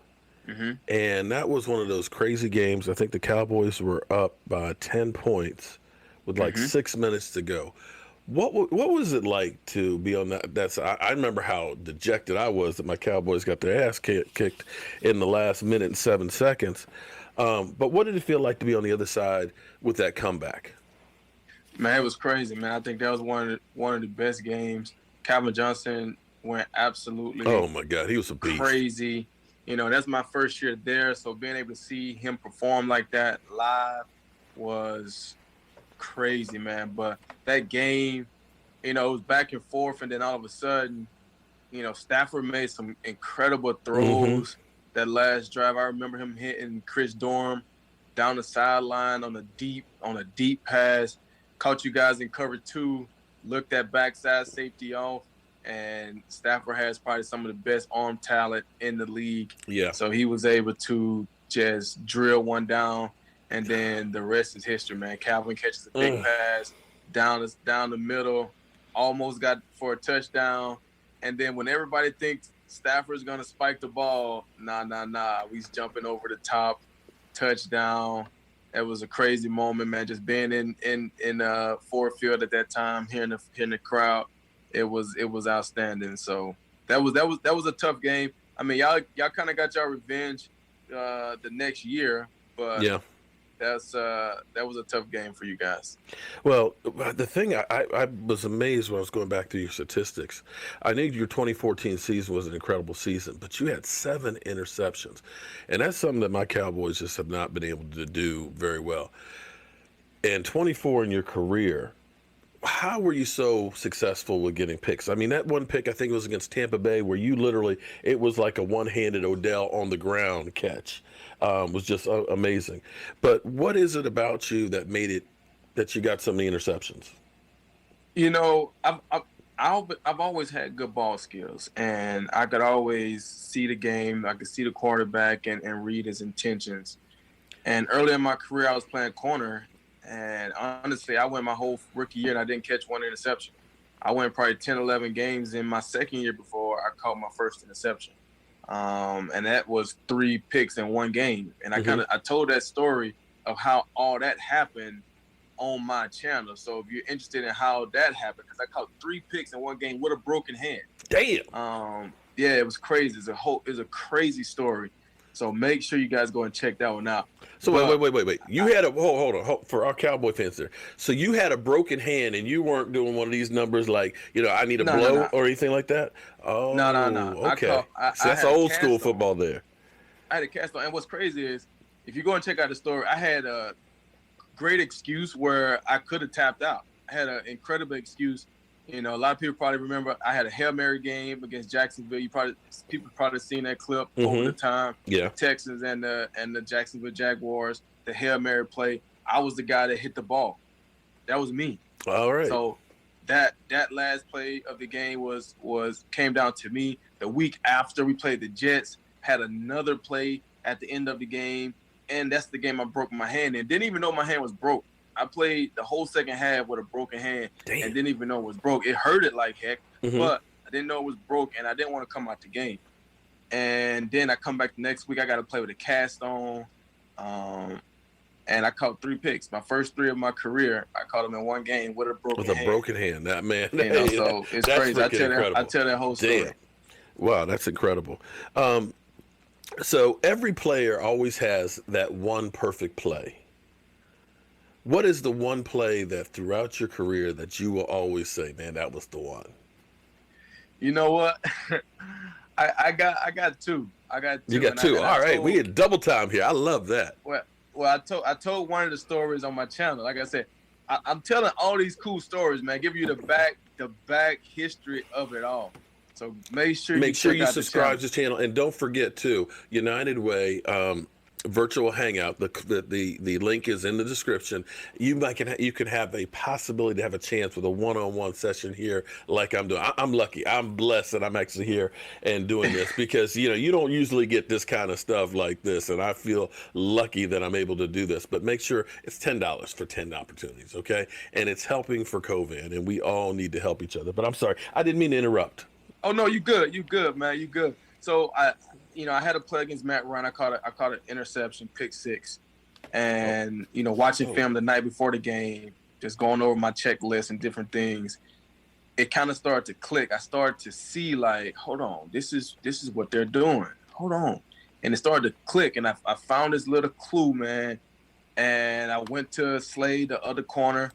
[SPEAKER 3] And that was one of those crazy games. I think the Cowboys were up by 10 points with like 6 minutes to go. What was it like to be on that side? I remember how dejected I was that my Cowboys got their ass kicked in the last minute and 7 seconds. But what did it feel like to be on the other side with that comeback?
[SPEAKER 5] Man, it was crazy, man. I think that was one of the best games. Calvin Johnson went absolutely
[SPEAKER 3] oh my God, he was a beast.
[SPEAKER 5] Crazy. That's my first year there, so being able to see him perform like that live was crazy, man. But that game, it was back and forth, and then all of a sudden, Stafford made some incredible throws that last drive. I remember him hitting Chris Dorm down the sideline on a deep pass, caught you guys in cover 2, looked at backside safety off, and Stafford has probably some of the best arm talent in the league.
[SPEAKER 3] Yeah.
[SPEAKER 5] So he was able to just drill one down, and then the rest is history, man. Calvin catches a big pass down the middle, almost got for a touchdown. And then when everybody thinks Stafford's going to spike the ball, nah. He's jumping over the top, touchdown. It was a crazy moment, man. Just being in Ford Field at that time, hearing the crowd, it was outstanding. So that was a tough game. I mean, y'all kind of got y'all revenge the next year, but
[SPEAKER 3] yeah.
[SPEAKER 5] That was a tough game for you guys.
[SPEAKER 3] Well, the thing I was amazed when I was going back through your statistics. I knew your 2014 season was an incredible season, but you had 7 interceptions, and that's something that my Cowboys just have not been able to do very well. And 24 in your career, how were you so successful with getting picks? I mean, that one pick, I think it was against Tampa Bay, where you literally, it was like a one-handed Odell on the ground catch. Was just amazing. But what is it about you that made it that you got so many interceptions?
[SPEAKER 5] You know, I've always had good ball skills, and I could always see the game. I could see the quarterback and read his intentions. And early in my career, I was playing corner, and honestly, I went my whole rookie year and I didn't catch one interception. I went probably 10, 11 games in my second year before I caught my first interception. And that was 3 picks in one game. And I told that story of how all that happened on my channel. So if you're interested in how that happened, because I caught 3 picks in one game with a broken hand.
[SPEAKER 3] Damn.
[SPEAKER 5] Yeah, it was crazy. It's a crazy story. So make sure you guys go and check that one out.
[SPEAKER 3] So wait. You had a hold on for our Cowboy fans there. So you had a broken hand, and you weren't doing one of these numbers like, I need a blow or anything like that. Oh,
[SPEAKER 5] no.
[SPEAKER 3] Okay, so that's old school football there.
[SPEAKER 5] I had a cast on, and what's crazy is if you go and check out the story, I had a great excuse where I could have tapped out. I had an incredible excuse. A lot of people probably remember I had a Hail Mary game against Jacksonville. People probably seen that clip over the time.
[SPEAKER 3] Yeah.
[SPEAKER 5] Texans and the Jacksonville Jaguars, the Hail Mary play. I was the guy that hit the ball. That was me.
[SPEAKER 3] All right.
[SPEAKER 5] So that last play of the game came down to me. The week after we played the Jets, had another play at the end of the game, and that's the game I broke my hand in. Didn't even know my hand was broke. I played the whole second half with a broken hand.
[SPEAKER 3] Damn.
[SPEAKER 5] And didn't even know it was broke. It hurted like heck, but I didn't know it was broke, and I didn't want to come out the game. And then I come back the next week. I got to play with a cast on, and I caught 3 picks. My first 3 of my career, I caught them in one game with a broken hand.
[SPEAKER 3] With a broken hand, that man.
[SPEAKER 5] So it's crazy. I tell that whole story.
[SPEAKER 3] Damn. Wow, that's incredible. So every player always has that one perfect play. What is the one play that throughout your career that you will always say, man, that was the one?
[SPEAKER 5] You know what? I got 2.
[SPEAKER 3] You got 2. All right, we had double time here. I love that.
[SPEAKER 5] Well, I told one of the stories on my channel. Like I said, I'm telling all these cool stories, man. Give you the back history of it all. So make sure you
[SPEAKER 3] subscribe to the channel, and don't forget too, United Way. Virtual hangout. The link is in the description. You can have a possibility to have a chance with a one-on-one session here, like I'm doing. I'm lucky. I'm blessed that I'm actually here and doing this because you don't usually get this kind of stuff like this, and I feel lucky that I'm able to do this. But make sure it's $10 for 10 opportunities, okay? And it's helping for COVID, and we all need to help each other. But I'm sorry, I didn't mean to interrupt.
[SPEAKER 5] Oh no, you good, man, you good. So I had a play against Matt Ryan. I caught an interception, pick 6, and watching film the night before the game, just going over my checklist and different things. It kind of started to click. I started to see like, hold on, this is what they're doing. Hold on, and it started to click, and I found this little clue, man. And I went to Slade, the other corner,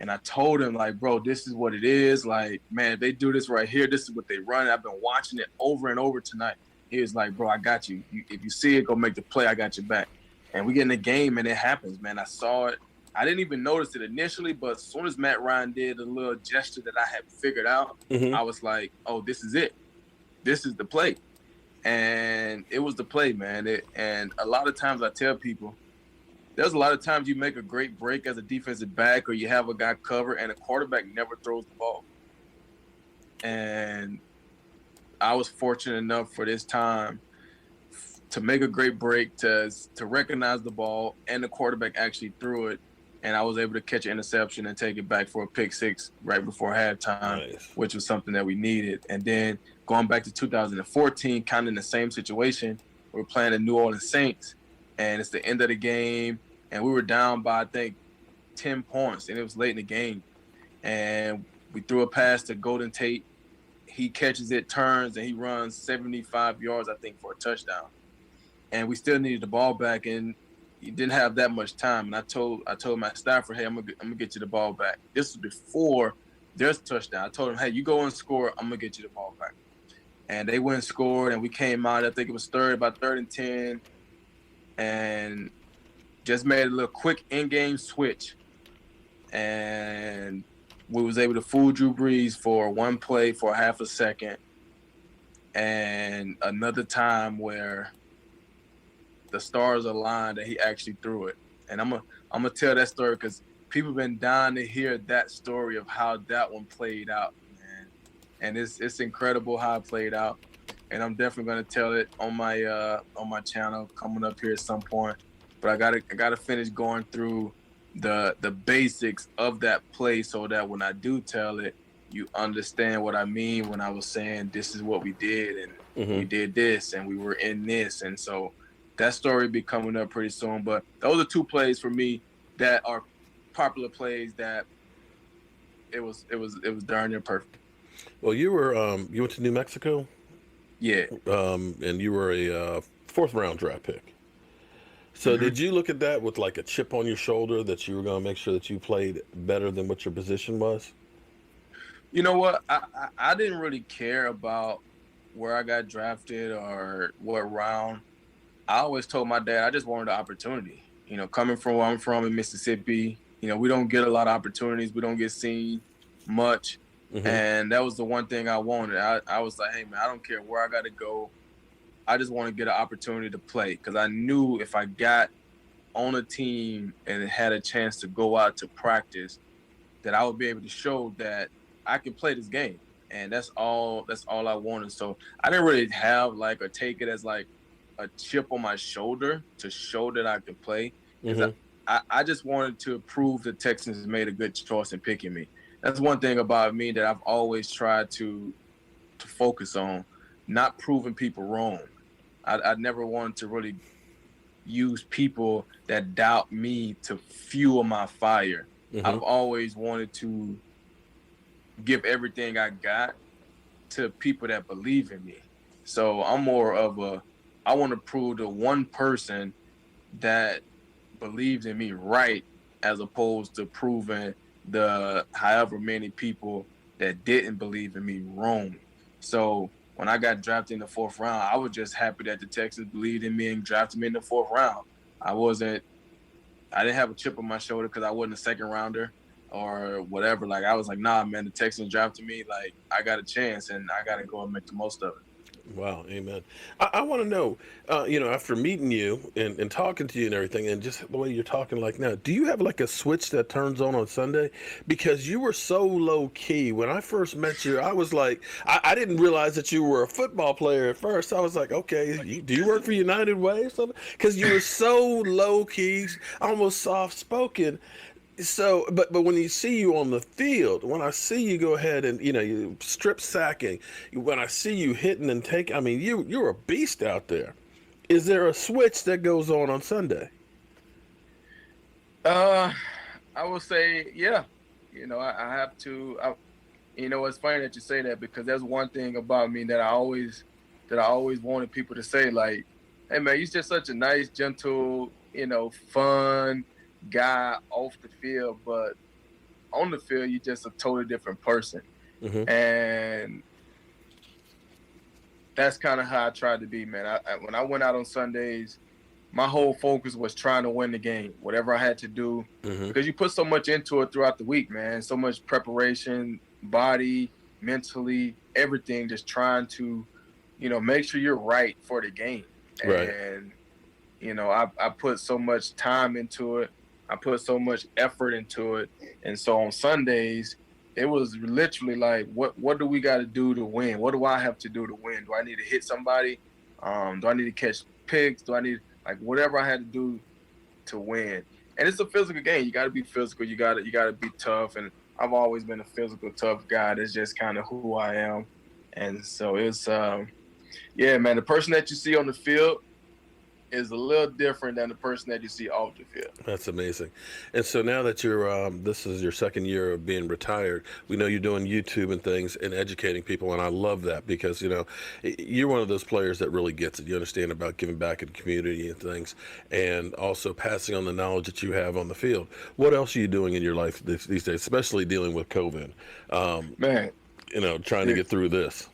[SPEAKER 5] and I told him like, bro, this is what it is. Like, man, if they do this right here, this is what they run. I've been watching it over and over tonight. He was like, bro, I got you. If you see it, go make the play. I got your back. And we get in the game, and it happens, man. I saw it. I didn't even notice it initially, but as soon as Matt Ryan did a little gesture that I had figured out, I was like, oh, this is it. This is the play. And it was the play, man. And a lot of times I tell people, there's a lot of times you make a great break as a defensive back or you have a guy cover and a quarterback never throws the ball. And I was fortunate enough for this time to make a great break, to recognize the ball, and the quarterback actually threw it. and I was able to catch an interception and take it back for a pick six right before halftime,
[SPEAKER 3] Nice.
[SPEAKER 5] which was something that we needed. And then going back to 2014, kind of in the same situation, we were playing the New Orleans Saints, and it's the end of the game, and we were down by, I think, 10 points, and it was late in the game. And we threw a pass to Golden Tate. He catches it, turns, and he runs 75 yards, I think, for a touchdown. And we still needed the ball back, and he didn't have that much time. And I told my staffer, hey, I'm gonna get you the ball back. This was before their touchdown. I told him, hey, you go and score. I'm gonna get you the ball back. And they went and scored, and we came out. I think it was about 3rd and 10, and just made a little quick in-game switch. And we was able to fool Drew Brees for one play for half a second, and another time where the stars aligned that he actually threw it. And I'm gonna tell that story because people have been dying to hear that story of how that one played out, man. And it's incredible how it played out. And I'm definitely gonna tell it on my channel coming up here at some point. But I gotta finish going through the basics of that play so that when I do tell it, you understand what I mean when I was saying this is what we did, and we did this, and we were in this. And so that story will be coming up pretty soon. But those are 2 plays for me that are popular plays that it was darn near perfect.
[SPEAKER 3] Well, you went to New Mexico?
[SPEAKER 5] Yeah.
[SPEAKER 3] And you were a 4th round draft pick. So did you look at that with like a chip on your shoulder that you were going to make sure that you played better than what your position was?
[SPEAKER 5] You know what? I didn't really care about where I got drafted or what round. I always told my dad I just wanted an opportunity. You know, coming from where I'm from in Mississippi, you know, we don't get a lot of opportunities. We don't get seen much. And that was the one thing I wanted. I was like, hey, man, I don't care where I got to go. I just want to get an opportunity to play because I knew if I got on a team and had a chance to go out to practice, that I would be able to show that I can play this game. And that's all I wanted. So I didn't really have like or take it as like a chip on my shoulder to show that I could play. Because I just wanted to prove the Texans made a good choice in picking me. That's one thing about me that I've always tried to focus on, not proving people wrong. I never wanted to really use people that doubt me to fuel my fire. I've always wanted to give everything I got to people that believe in me. So I'm more of I want to prove to one person that believes in me right, as opposed to proving the however many people that didn't believe in me wrong. So when I got drafted in the 4th round, I was just happy that the Texans believed in me and drafted me in the 4th round. I didn't have a chip on my shoulder because I wasn't a 2nd rounder or whatever. Like, I was like, nah, man, the Texans drafted me. Like, I got a chance, and I got to go and make the most of it.
[SPEAKER 3] Wow, amen. I want to know, after meeting you and talking to you and everything, and just the way you're talking like now, do you have like a switch that turns on Sunday? Because you were so low key. When I first met you, I was like, I didn't realize that you were a football player at first. I was like, okay, do you work for United Way or something? Because you were so low key, almost soft spoken. So, but when you see you on the field, when I see you go ahead and, you strip sacking, when I see you hitting and taking, I mean, you're a beast out there. Is there a switch that goes on Sunday?
[SPEAKER 5] I would say, yeah. I have to, it's funny that you say that because there's one thing about me that I always wanted people to say, like, hey, man, you're just such a nice, gentle, fun guy off the field, but on the field you're just a totally different person. And that's kind of how I tried to be, man. When I went out on Sundays, my whole focus was trying to win the game, whatever I had to do, because you put so much into it throughout the week, man. So much preparation, body, mentally, everything, just trying to make sure you're right for the game.
[SPEAKER 3] Right.
[SPEAKER 5] And I put so much time into it. I put so much effort into it. And so on Sundays, it was literally like, what do we got to do to win? What do I have to do to win? Do I need to hit somebody? Do I need to catch picks? Do I need, like, whatever I had to do to win? and it's a physical game. You got to be physical. You got to be tough. And I've always been a physical, tough guy. That's just kind of who I am. And so it's, yeah, man, the person that you see on the field is a little different than the person that you see off the field.
[SPEAKER 3] That's amazing. And so now that you're, this is your second year of being retired, we know you're doing YouTube and things and educating people, and I love that because, you know, you're one of those players that really gets it. You understand about giving back in the community and things, and also passing on the knowledge that you have on the field. What else are you doing in your life these days, especially dealing with COVID?
[SPEAKER 5] Man,
[SPEAKER 3] you know, trying to get through this.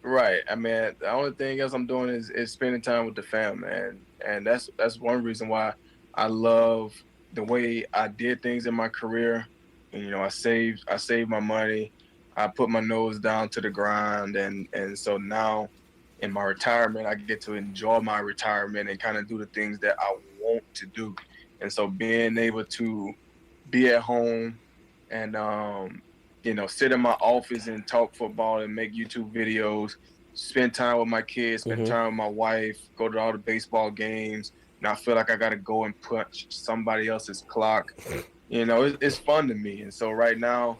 [SPEAKER 5] Right. I mean, the only thing else I'm doing is spending time with the family, and that's one reason why I love the way I did things in my career. And, you know, I saved my money, I put my nose down to the grind, and so now in my retirement, I get to enjoy my retirement and kind of do the things that I want to do. And so being able to be at home and you know, sit in my office and talk football and make YouTube videos, spend time with my kids, spend time with my wife, go to all the baseball games, and I feel like I got to go and punch somebody else's clock. You know, it's fun to me. And so right now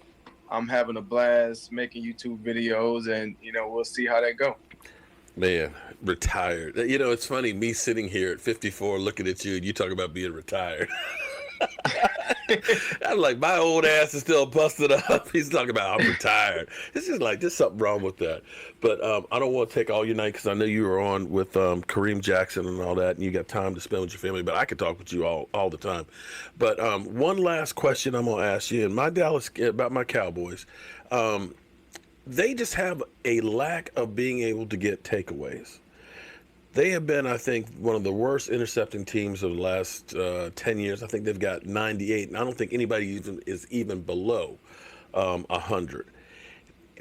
[SPEAKER 5] I'm having a blast making YouTube videos, and, you know, we'll see how that go.
[SPEAKER 3] Man, retired. You know, it's funny, me sitting here at 54 looking at you, and you talk about being retired. I'm like, my old ass is still busted up. He's talking about I'm retired. It's just like, there's something wrong with that. But I don't want to take all your night because I know you were on with Kareem Jackson and all that, and you got time to spend with your family. But I could talk with you all the time. But one last question I'm going to ask you, and about my Cowboys. They just have a lack of being able to get takeaways. They have been, I think, one of the worst intercepting teams of the last 10 years. I think they've got 98, and I don't think anybody is even below 100.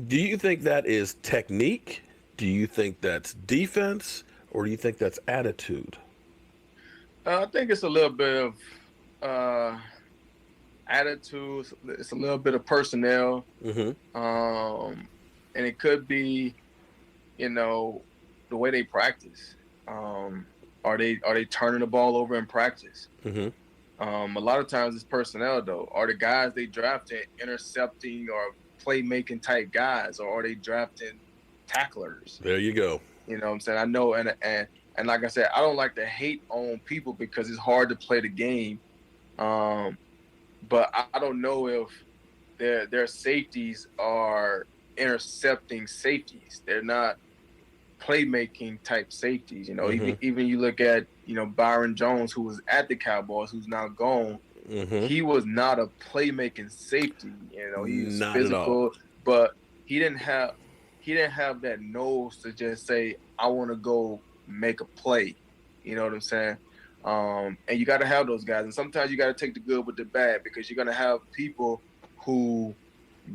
[SPEAKER 3] Do you think that is technique? Do you think that's defense? Or do you think that's attitude?
[SPEAKER 5] I think it's a little bit of attitude. It's a little bit of personnel. And it could be, you know, the way they practice. Are they turning the ball over in practice? A lot of times it's personnel, though. Are the guys they drafted intercepting or playmaking type guys, or are they drafting tacklers?
[SPEAKER 3] There you go.
[SPEAKER 5] You know what I'm saying? I know, and like I said, I don't like to hate on people because it's hard to play the game. But I don't know if their safeties are intercepting safeties. They're not playmaking type safeties. You know, even you look at, you know, Byron Jones, who was at the Cowboys, who's now gone. He was not a playmaking safety. You know, he was physical, but he didn't have that nose to just say, I want to go make a play. You know what I'm saying? And you got to have those guys. And sometimes you got to take the good with the bad, because you're going to have people who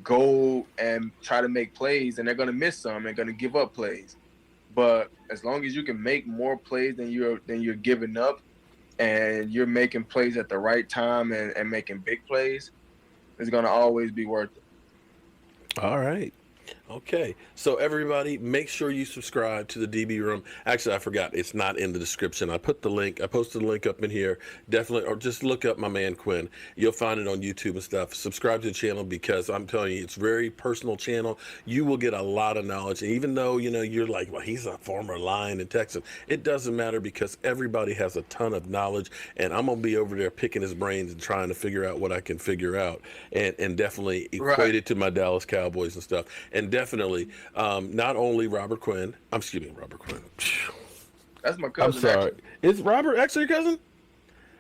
[SPEAKER 5] go and try to make plays, and they're going to miss some and going to give up plays. But as long as you can make more plays than you're giving up, and you're making plays at the right time and making big plays, it's going to always be worth it.
[SPEAKER 3] All right. Okay, so everybody, make sure you subscribe to the DB Room. Actually, I forgot, it's not in the description. I posted the link up in here. Definitely, or just look up my man Quinn. You'll find it on YouTube and stuff. Subscribe to the channel, because I'm telling you, it's a very personal channel. You will get a lot of knowledge. And even though, you know, you're like, well, he's a former Lion and Texan, it doesn't matter, because everybody has a ton of knowledge, and I'm gonna be over there picking his brains and trying to figure out what I can figure out, and definitely equate it to my Dallas Cowboys and stuff. And definitely, not only Robert Quinn. That's
[SPEAKER 5] my cousin.
[SPEAKER 3] I'm sorry.
[SPEAKER 5] Actually.
[SPEAKER 3] Is Robert actually your cousin?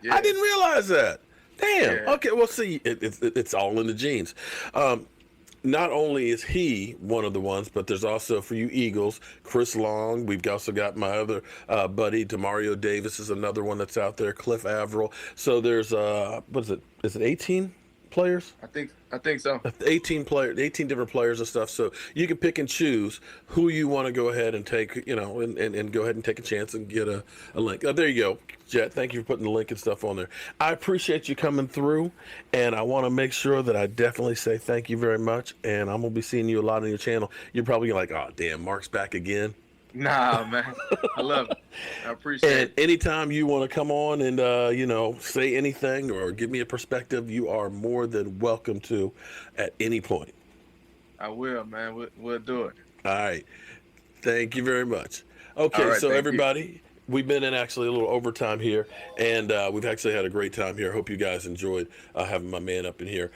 [SPEAKER 5] Yeah.
[SPEAKER 3] I didn't realize that. Damn.
[SPEAKER 5] Yeah.
[SPEAKER 3] Okay. Well, see, it's all in the genes. Not only is he one of the ones, but there's also, for you Eagles, Chris Long. We've also got my other buddy, Demario Davis is another one that's out there. Cliff Averill. So there's what is it? Is it 18 players?
[SPEAKER 5] I think so. 18
[SPEAKER 3] different players and stuff. So you can pick and choose who you want to go ahead and take, you know, and go ahead and take a chance and get a link. There you go, Jet. Thank you for putting the link and stuff on there. I appreciate you coming through, and I want to make sure that I definitely say thank you very much. And I'm gonna be seeing you a lot on your channel. You're probably like, oh damn, Mark's back again.
[SPEAKER 5] Nah, man. I love it. I appreciate
[SPEAKER 3] And
[SPEAKER 5] it.
[SPEAKER 3] anytime you want to come on and, say anything or give me a perspective, you are more than welcome to at any point.
[SPEAKER 5] I will, man. We'll do it.
[SPEAKER 3] All right. Thank you very much.
[SPEAKER 5] All
[SPEAKER 3] Okay,
[SPEAKER 5] right,
[SPEAKER 3] so
[SPEAKER 5] thank you.
[SPEAKER 3] everybody, we've been in actually a little overtime here, and we've actually had a great time here. Hope you guys enjoyed having my man up in here,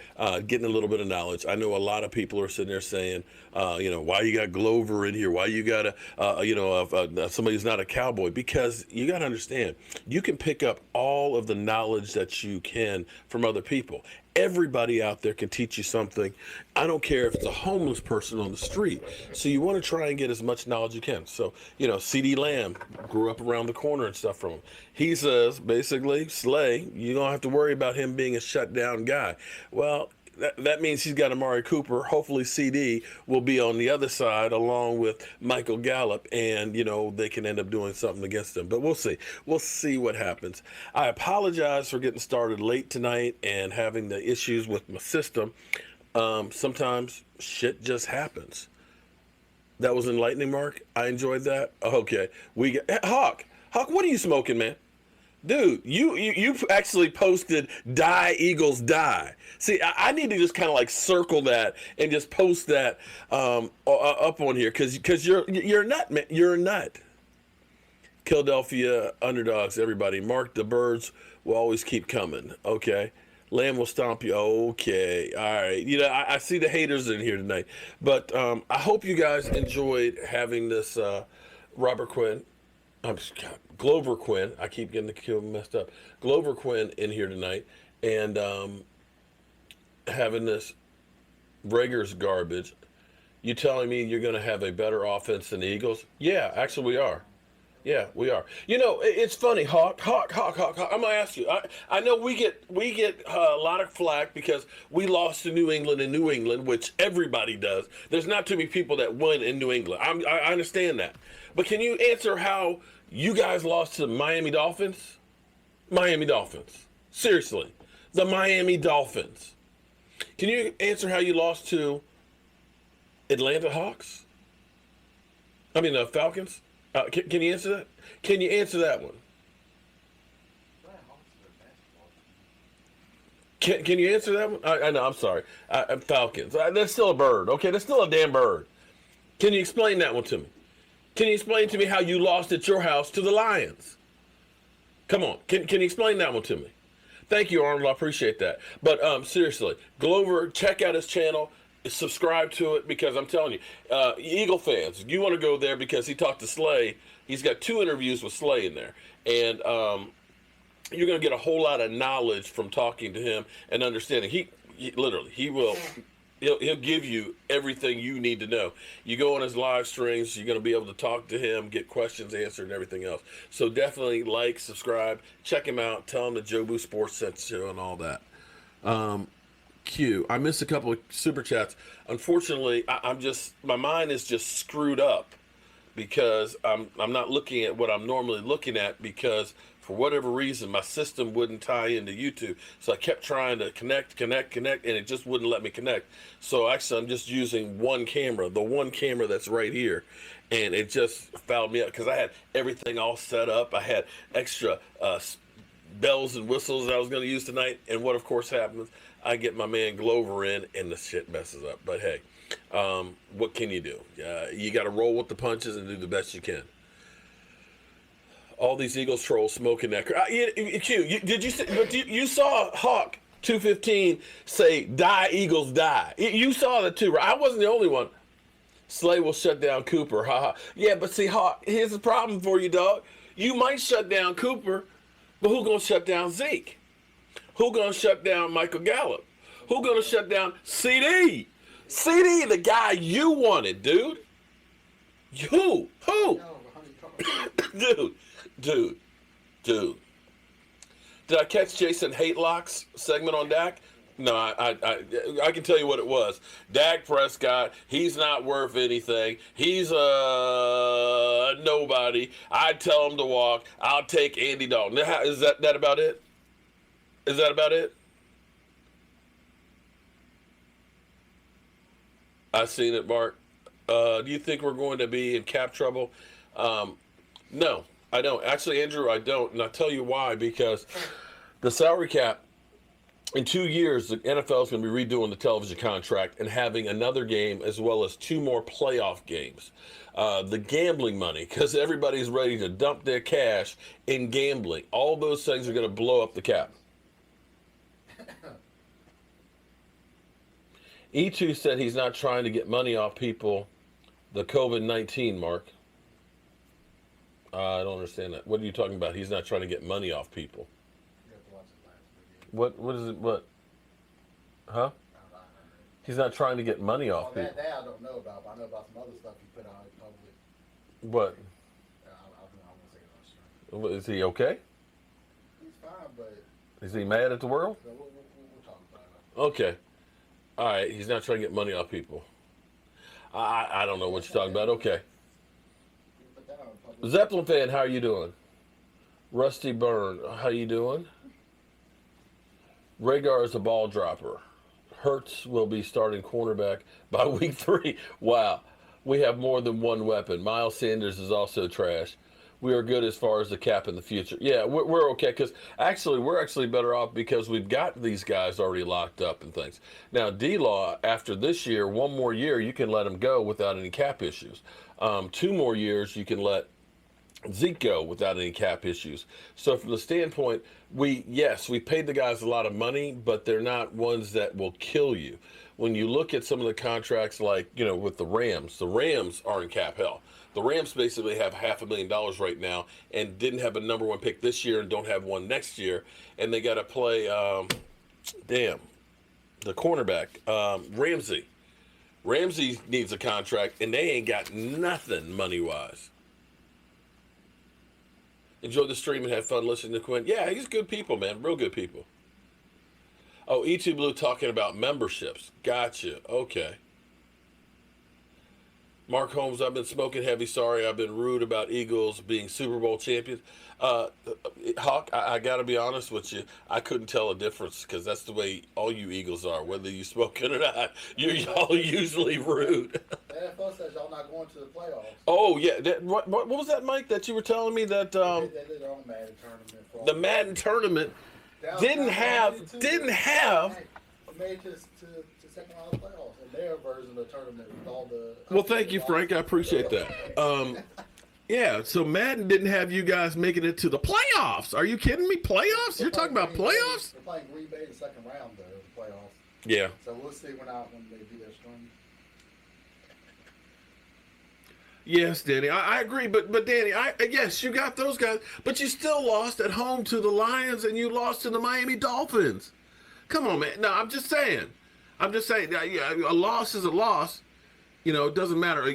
[SPEAKER 3] getting a little bit of knowledge. I know a lot of people are sitting there saying, why you got Glover in here? Why you got somebody who's not a Cowboy? Because you got to understand, you can pick up all of the knowledge that you can from other people. Everybody out there can teach you something. I don't care if it's a homeless person on the street. So you want to try and get as much knowledge you can. So, C.D. Lamb grew up around the corner and stuff from him. He says, basically, Slay, you don't have to worry about him being a shutdown guy. Well, that means he's got Amari Cooper. Hopefully CD will be on the other side along with Michael Gallup, and, they can end up doing something against him. But we'll see. We'll see what happens. I apologize for getting started late tonight and having the issues with my system. Sometimes shit just happens. That was enlightening, Mark. I enjoyed that. Okay. Hawk, what are you smoking, man? Dude, you actually posted "Die Eagles Die." See, I need to just kind of like circle that and just post that up on here because you're a nut, man. You're a nut. Philadelphia underdogs, everybody. Mark, the birds will always keep coming. Okay, Lamb will stomp you. Okay, all right. I see the haters in here tonight, but I hope you guys enjoyed having this Robert Quinn. Glover Quinn. I keep getting the Q messed up. Glover Quinn in here tonight, and having this Rager's garbage. You telling me you're going to have a better offense than the Eagles? Yeah, actually we are. Yeah, we are. It's funny, Hawk. I'm gonna ask you. I know we get a lot of flack because we lost to New England in New England, which everybody does. There's not too many people that win in New England. I understand that, but can you answer how you guys lost to the Miami Dolphins? Miami Dolphins. Seriously, the Miami Dolphins. Can you answer how you lost to Atlanta Hawks? I mean, the Falcons. Can you answer that? Can you answer that one? Can you answer that one? I know, I'm sorry. Falcons. That's still a bird. Okay, that's still a damn bird. Can you explain that one to me? Can you explain to me how you lost at your house to the Lions? Come on. Can you explain that one to me? Thank you, Arnold. I appreciate that. But seriously, Glover, check out his channel. Subscribe to it because I'm telling you, Eagle fans, you want to go there because he talked to Slay. He's got 2 interviews with Slay in there, and you're going to get a whole lot of knowledge from talking to him and understanding. He'll give you everything you need to know. You go on his live streams, you're going to be able to talk to him, get questions answered, and everything else. So definitely like, subscribe, check him out, tell him that Jobu Sports sent you and all that. I missed a couple of super chats. Unfortunately, my mind is just screwed up because I'm not looking at what I'm normally looking at because for whatever reason my system wouldn't tie into YouTube. So I kept trying to connect, and it just wouldn't let me connect. So actually, I'm just using one camera, the one camera that's right here, and it just fouled me up because I had everything all set up. I had extra bells and whistles that I was going to use tonight, and what of course happens? I get my man Glover in, and the shit messes up. But hey, what can you do? You got to roll with the punches and do the best you can. All these Eagles trolls smoking that. You saw Hawk 215 say "Die Eagles die." You saw that too, right? I wasn't the only one. Slay will shut down Cooper. Haha. Yeah, but see, Hawk, here's the problem for you, dog. You might shut down Cooper, but who gonna shut down Zeke? Who gonna shut down Michael Gallup? Who gonna shut down CD? CD, the guy you wanted, dude. Who? Dude. Did I catch Jason Hatelock's segment on Dak? No, I can tell you what it was. Dak Prescott, he's not worth anything. He's a nobody. I'd tell him to walk. I'll take Andy Dalton. Is that about it? Is that about it? I seen it, Mark. Do you think we're going to be in cap trouble? No, I don't. Actually, Andrew, I don't. And I'll tell you why. Because the salary cap, in 2 years, the NFL is going to be redoing the television contract and having another game as well as 2 more playoff games. The gambling money, because everybody's ready to dump their cash in gambling. All those things are going to blow up the cap. E2 said he's not trying to get money off people. The COVID-19, Mark. I don't understand that. What are you talking about? He's not trying to get money off people. What is it? What? Huh? He's not trying to get money off people.
[SPEAKER 10] That I don't know about, but I know about some other stuff you put out in public.
[SPEAKER 3] What?
[SPEAKER 10] I won't say it on stream.
[SPEAKER 3] Is he okay?
[SPEAKER 10] He's fine, but...
[SPEAKER 3] Is he mad at the world?
[SPEAKER 10] We'll talk about it.
[SPEAKER 3] Okay. All right. He's not trying to get money off people. I don't know what you're talking about. Okay. Zeppelin fan, how are you doing? Rusty Byrne, how you doing? Rhaegar is a ball dropper. Hurts will be starting cornerback by week 3. Wow. We have more than one weapon. Miles Sanders is also trash. We are good as far as the cap in the future. Yeah, we're okay because we're actually better off because we've got these guys already locked up and things. Now, D-Law, after this year, 1 more year, you can let him go without any cap issues. 2 more years, you can let Zeke go without any cap issues. So from the standpoint, we paid the guys a lot of money, but they're not ones that will kill you. When you look at some of the contracts like, with the Rams are in cap hell. The Rams basically have $500,000 right now and didn't have a number 1 pick this year and don't have one next year. And they got to play, the cornerback, Ramsey. Ramsey needs a contract, and they ain't got nothing money-wise. Enjoy the stream and have fun listening to Quinn. Yeah, he's good people, man. Real good people. Oh, E2 Blue talking about memberships. Gotcha. Okay. Mark Holmes, I've been smoking heavy. Sorry, I've been rude about Eagles being Super Bowl champions. Hawk, I got to be honest with you. I couldn't tell a difference because that's the way all you Eagles are, whether you smoking or not. You're usually rude.
[SPEAKER 10] The NFL says y'all not going to the playoffs.
[SPEAKER 3] Oh, yeah. What was that, Mike, that you were telling me that
[SPEAKER 10] They did their own Madden tournament.
[SPEAKER 3] the Madden tournament didn't have
[SPEAKER 10] made to second round of playoffs in their version of the tournament with all the.
[SPEAKER 3] Well, thank you, Frank. I appreciate that. Yeah, so Madden didn't have you guys making it to the playoffs. Are you kidding me? Playoffs? You're talking about playoffs?
[SPEAKER 10] They're playing Green Bay in the second round, though, of the playoffs.
[SPEAKER 3] Yeah.
[SPEAKER 10] So we'll see when they do their string.
[SPEAKER 3] Yes, Danny, I agree. But Danny, yes, you got those guys, but you still lost at home to the Lions and you lost to the Miami Dolphins. Come on, man. No, I'm just saying. Yeah, a loss is a loss. It doesn't matter.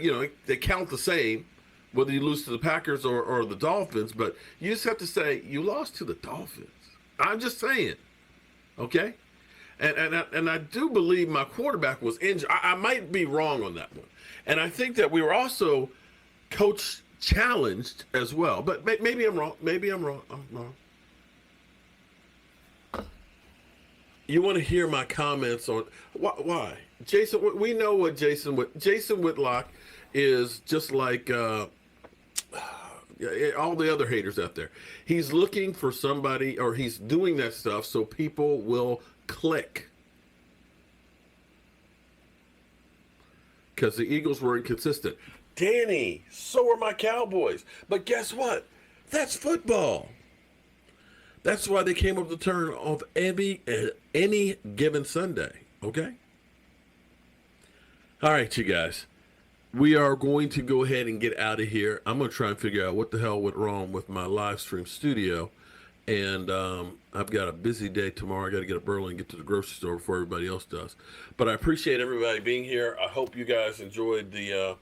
[SPEAKER 3] They count the same, whether you lose to the Packers or the Dolphins. But you just have to say you lost to the Dolphins. I'm just saying. Okay? And I do believe my quarterback was injured. I might be wrong on that one. And I think that we were also coach challenged as well. But maybe I'm wrong. I'm wrong. You want to hear my comments on why? Jason, we know what Jason Whitlock is just like all the other haters out there. He's looking for somebody, or he's doing that stuff so people will click. Because the Eagles were inconsistent. Danny, so are my Cowboys. But guess what? That's football. That's why they came up with the turn of any given Sunday. Okay? All right, you guys. We are going to go ahead and get out of here. I'm going to try and figure out what the hell went wrong with my live stream studio. And I've got a busy day tomorrow. I got to get up early and get to the grocery store before everybody else does. But I appreciate everybody being here. I hope you guys enjoyed the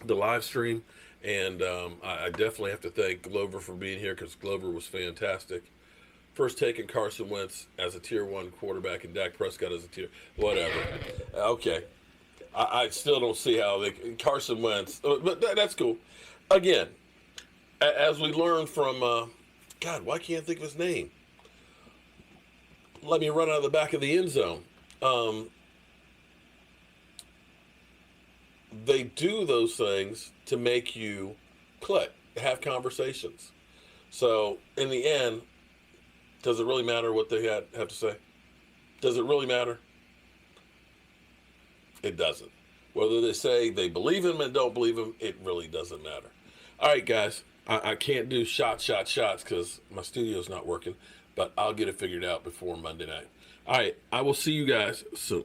[SPEAKER 3] live stream. And I definitely have to thank Glover for being here because Glover was fantastic. First taking Carson Wentz as a Tier 1 quarterback and Dak Prescott as a Tier... Whatever. Okay. I still don't see how Carson Wentz... But that's cool. Again, as we learned from... God, why can't I think of his name? Let me run out of the back of the end zone. They do those things to make you click, have conversations. So in the end, does it really matter what they have to say? Does it really matter? It doesn't. Whether they say they believe him and don't believe him, it really doesn't matter. All right, guys. I can't do shots because my studio's not working, but I'll get it figured out before Monday night. All right, I will see you guys soon.